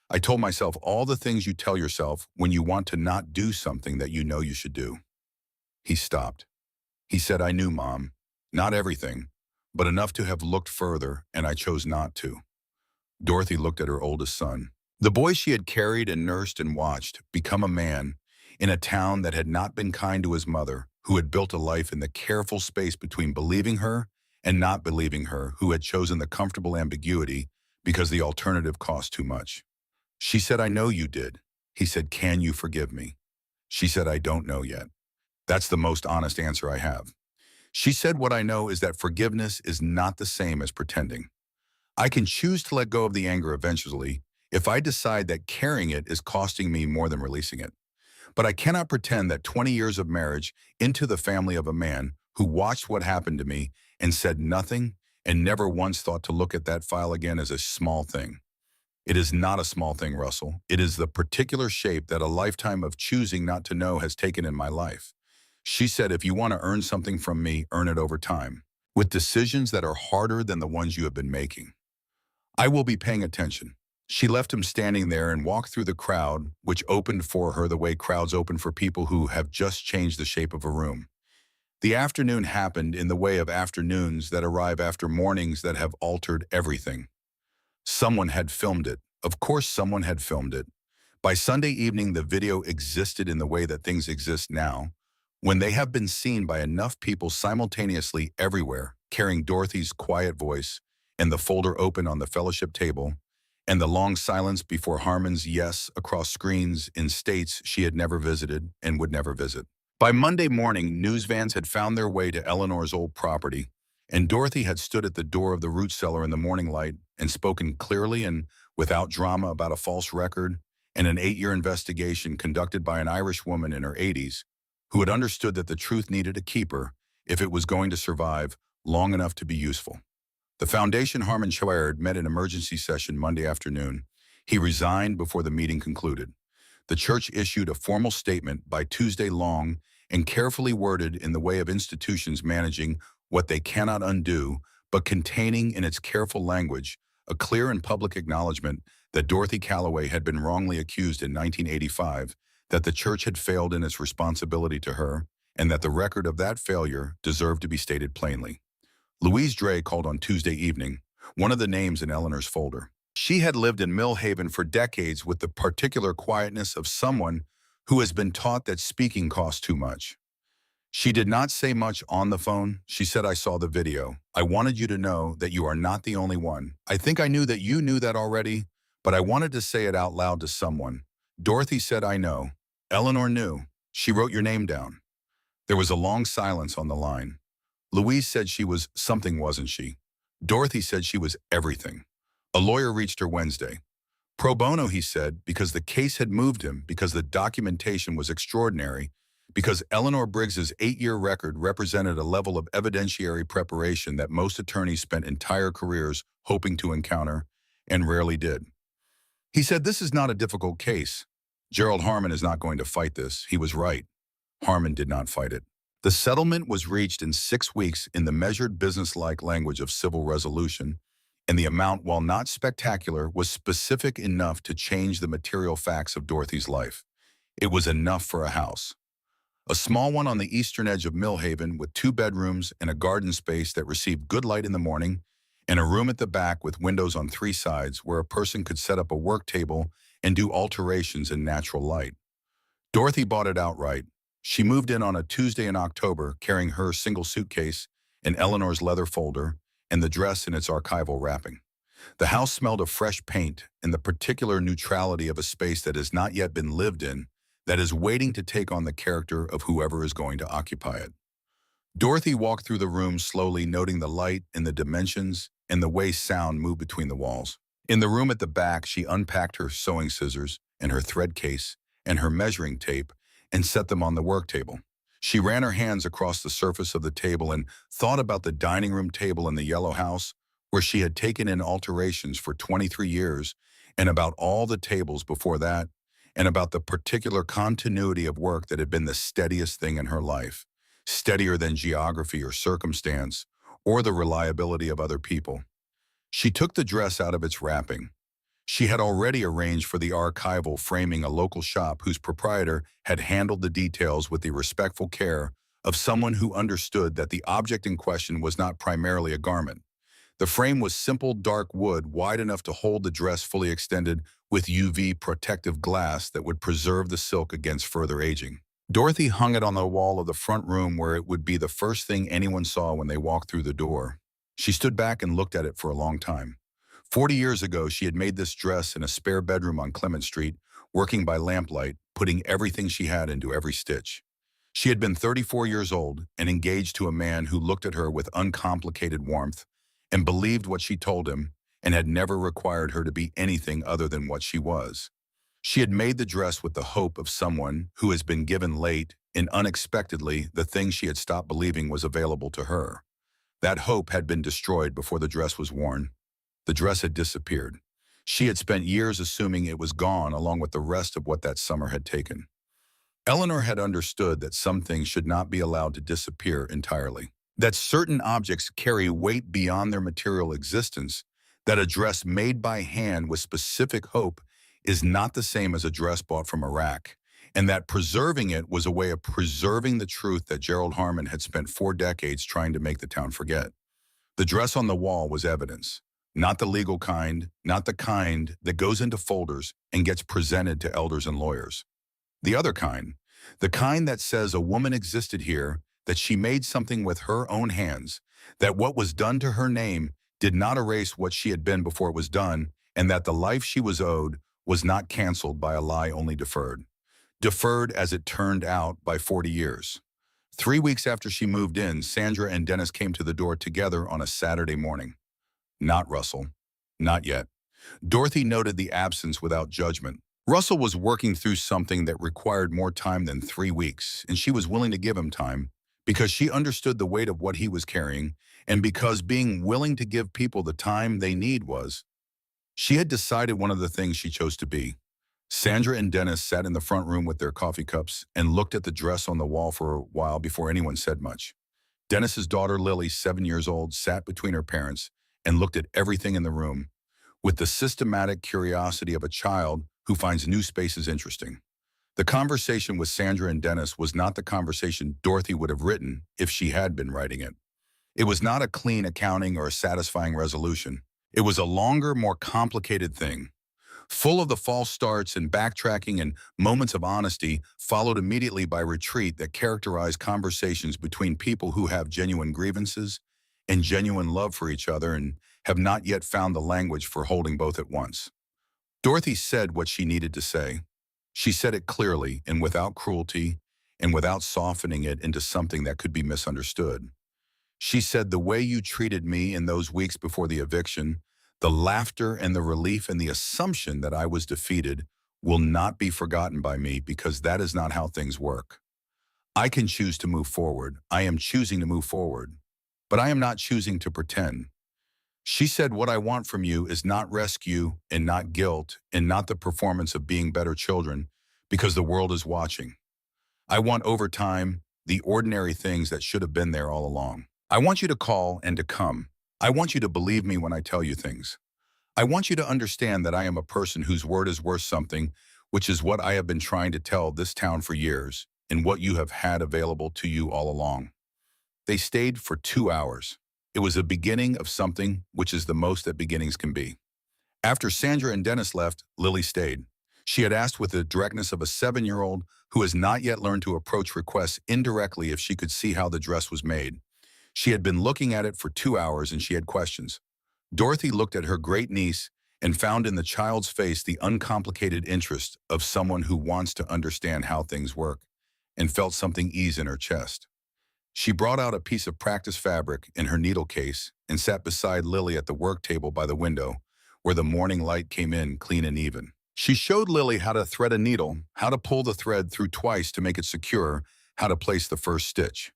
I told myself all the things you tell yourself when you want to not do something that you know you should do. He stopped. He said, I knew, Mom. Not everything, but enough to have looked further, and I chose not to. Dorothy looked at her oldest son. The boy she had carried and nursed and watched become a man in a town that had not been kind to his mother, who had built a life in the careful space between believing her and not believing her, who had chosen the comfortable ambiguity because the alternative cost too much. She said, I know you did. He said, can you forgive me? She said, I don't know yet. That's the most honest answer I have. She said, what I know is that forgiveness is not the same as pretending. I can choose to let go of the anger eventually if I decide that carrying it is costing me more than releasing it. But I cannot pretend that 20 years of marriage into the family of a man who watched what happened to me and said nothing and never once thought to look at that file again as a small thing. It is not a small thing, Russell. It is the particular shape that a lifetime of choosing not to know has taken in my life. She said, if you want to earn something from me, earn it over time, with decisions that are harder than the ones you have been making. I will be paying attention. She left him standing there and walked through the crowd, which opened for her the way crowds open for people who have just changed the shape of a room. The afternoon happened in the way of afternoons that arrive after mornings that have altered everything. Someone had filmed it. Of course, someone had filmed it. By Sunday evening, the video existed in the way that things exist now, when they have been seen by enough people simultaneously everywhere, carrying Dorothy's quiet voice and the folder open on the fellowship table, and the long silence before Harmon's yes across screens in states she had never visited and would never visit. By Monday morning, news vans had found their way to Eleanor's old property, and Dorothy had stood at the door of the root cellar in the morning light and spoken clearly and without drama about a false record and an 8-year investigation conducted by an Irish woman in her 80s who had understood that the truth needed a keeper if it was going to survive long enough to be useful. The Foundation Harmon chaired met an emergency session Monday afternoon. He resigned before the meeting concluded. The church issued a formal statement by Tuesday long and carefully worded in the way of institutions managing what they cannot undo, but containing in its careful language a clear and public acknowledgement that Dorothy Calloway had been wrongly accused in 1985, that the church had failed in its responsibility to her, and that the record of that failure deserved to be stated plainly. Louise Dre called on Tuesday evening, one of the names in Eleanor's folder. She had lived in Millhaven for decades with the particular quietness of someone who has been taught that speaking costs too much. She did not say much on the phone. She said, I saw the video. I wanted you to know that you are not the only one. I think I knew that you knew that already, but I wanted to say it out loud to someone. Dorothy said, I know. Eleanor knew. She wrote your name down. There was a long silence on the line. Louise said she was something, wasn't she? Dorothy said she was everything. A lawyer reached her Wednesday. Pro bono, he said, because the case had moved him, because the documentation was extraordinary, because Eleanor Briggs's 8-year record represented a level of evidentiary preparation that most attorneys spent entire careers hoping to encounter and rarely did. He said, this is not a difficult case. Gerald Harmon is not going to fight this. He was right. Harmon did not fight it. The settlement was reached in 6 weeks in the measured business-like language of civil resolution, and the amount, while not spectacular, was specific enough to change the material facts of Dorothy's life. It was enough for a house. A small one on the eastern edge of Millhaven with 2 bedrooms and a garden space that received good light in the morning, and a room at the back with windows on 3 sides where a person could set up a work table and do alterations in natural light. Dorothy bought it outright. She moved in on a Tuesday in October carrying her single suitcase and Eleanor's leather folder and the dress in its archival wrapping. The house smelled of fresh paint and the particular neutrality of a space that has not yet been lived in, that is waiting to take on the character of whoever is going to occupy it. Dorothy walked through the room slowly, noting the light and the dimensions and the way sound moved between the walls. In the room at the back, she unpacked her sewing scissors and her thread case and her measuring tape and set them on the work table. She ran her hands across the surface of the table and thought about the dining room table in the yellow house where she had taken in alterations for 23 years, and about all the tables before that, and about the particular continuity of work that had been the steadiest thing in her life, steadier than geography or circumstance, or the reliability of other people. She took the dress out of its wrapping. She had already arranged for the archival framing a local shop whose proprietor had handled the details with the respectful care of someone who understood that the object in question was not primarily a garment. The frame was simple dark wood wide enough to hold the dress fully extended with UV protective glass that would preserve the silk against further aging. Dorothy hung it on the wall of the front room where it would be the first thing anyone saw when they walked through the door. She stood back and looked at it for a long time. 40 years ago, she had made this dress in a spare bedroom on Clement Street, working by lamplight, putting everything she had into every stitch. She had been 34 years old and engaged to a man who looked at her with uncomplicated warmth and believed what she told him and had never required her to be anything other than what she was. She had made the dress with the hope of someone who has been given late and unexpectedly the thing she had stopped believing was available to her. That hope had been destroyed before the dress was worn. The dress had disappeared. She had spent years assuming it was gone along with the rest of what that summer had taken. Eleanor had understood that some things should not be allowed to disappear entirely, that certain objects carry weight beyond their material existence, that a dress made by hand with specific hope is not the same as a dress bought from a rack, and that preserving it was a way of preserving the truth that Gerald Harmon had spent 4 decades trying to make the town forget. The dress on the wall was evidence. Not the legal kind, not the kind that goes into folders and gets presented to elders and lawyers. The other kind, the kind that says a woman existed here, that she made something with her own hands, that what was done to her name did not erase what she had been before it was done, and that the life she was owed was not canceled by a lie only deferred. Deferred, as it turned out, by 40 years. 3 weeks after she moved in, Sandra and Dennis came to the door together on a Saturday morning. Not Russell. Not yet. Dorothy noted the absence without judgment. Russell was working through something that required more time than 3 weeks, and she was willing to give him time because she understood the weight of what he was carrying, and because being willing to give people the time they need was. She had decided one of the things she chose to be. Sandra and Dennis sat in the front room with their coffee cups and looked at the dress on the wall for a while before anyone said much. Dennis's daughter, Lily, 7 years old, sat between her parents and looked at everything in the room with the systematic curiosity of a child who finds new spaces interesting. The conversation with Sandra and Dennis was not the conversation Dorothy would have written if she had been writing it. It was not a clean accounting or a satisfying resolution. It was a longer, more complicated thing. full of the false starts and backtracking and moments of honesty, followed immediately by retreat that characterized conversations between people who have genuine grievances and genuine love for each other and have not yet found the language for holding both at once. Dorothy said what she needed to say. She said it clearly and without cruelty and without softening it into something that could be misunderstood. She said the way you treated me in those weeks before the eviction, the laughter and the relief and the assumption that I was defeated will not be forgotten by me because that is not how things work. I can choose to move forward. I am choosing to move forward. But I am not choosing to pretend. She said what I want from you is not rescue and not guilt and not the performance of being better children because the world is watching. I want over time the ordinary things that should have been there all along. I want you to call and to come. I want you to believe me when I tell you things. I want you to understand that I am a person whose word is worth something, which is what I have been trying to tell this town for years and what you have had available to you all along. They stayed for 2 hours. It was a beginning of something, which is the most that beginnings can be. After Sandra and Dennis left, Lily stayed. She had asked with the directness of a 7-year-old who has not yet learned to approach requests indirectly if she could see how the dress was made. She had been looking at it for 2 hours and she had questions. Dorothy looked at her great niece and found in the child's face the uncomplicated interest of someone who wants to understand how things work and felt something ease in her chest. She brought out a piece of practice fabric in her needle case and sat beside Lily at the work table by the window, where the morning light came in clean and even. She showed Lily how to thread a needle, how to pull the thread through twice to make it secure, how to place the first stitch.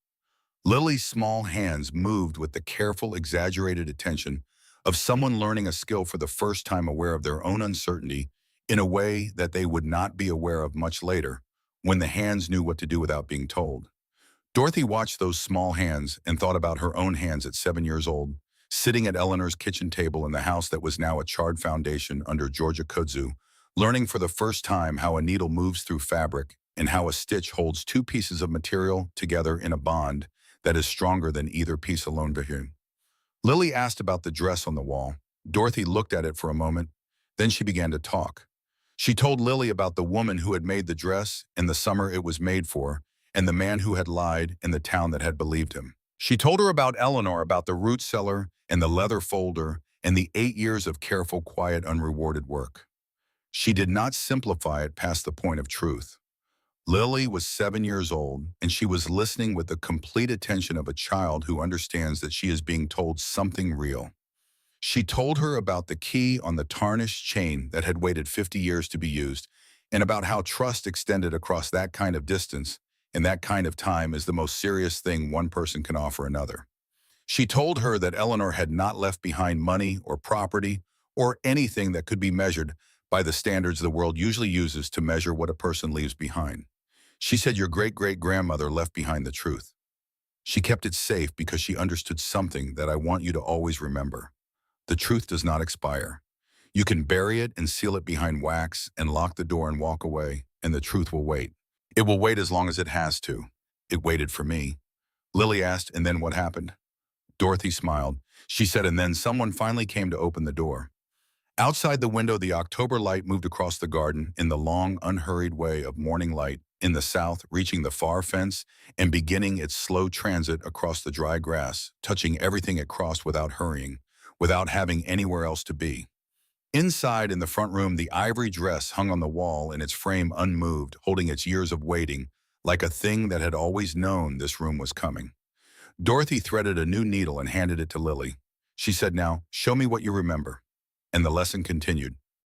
Lily's small hands moved with the careful, exaggerated attention of someone learning a skill for the first time, aware of their own uncertainty in a way that they would not be aware of much later, when the hands knew what to do without being told. Dorothy watched those small hands and thought about her own hands at 7 years old, sitting at Eleanor's kitchen table in the house that was now a charred foundation under Georgia kudzu, learning for the first time how a needle moves through fabric and how a stitch holds two pieces of material together in a bond that is stronger than either piece alone. Lily asked about the dress on the wall. Dorothy looked at it for a moment. Then she began to talk. She told Lily about the woman who had made the dress and the summer it was made for, and the man who had lied and the town that had believed him. She told her about Eleanor, about the root cellar and the leather folder and the 8 years of careful, quiet, unrewarded work. She did not simplify it past the point of truth. Lily was 7 years old, and she was listening with the complete attention of a child who understands that she is being told something real. She told her about the key on the tarnished chain that had waited 50 years to be used, and about how trust extended across that kind of distance and that kind of time is the most serious thing one person can offer another. She told her that Eleanor had not left behind money or property or anything that could be measured by the standards the world usually uses to measure what a person leaves behind. She said your great-great-grandmother left behind the truth. She kept it safe because she understood something that I want you to always remember. The truth does not expire. You can bury it and seal it behind wax and lock the door and walk away, and the truth will wait. It will wait as long as it has to. It waited for me. Lily asked, and then what happened? Dorothy smiled. She said, and then someone finally came to open the door. Outside the window, the October light moved across the garden in the long, unhurried way of morning light in the south, reaching the far fence and beginning its slow transit across the dry grass, touching everything it crossed without hurrying, without having anywhere else to be. Inside, in the front room, the ivory dress hung on the wall in its frame unmoved, holding its years of waiting, like a thing that had always known this room was coming. Dorothy threaded a new needle and handed it to Lily. She said, now, show me what you remember. And the lesson continued.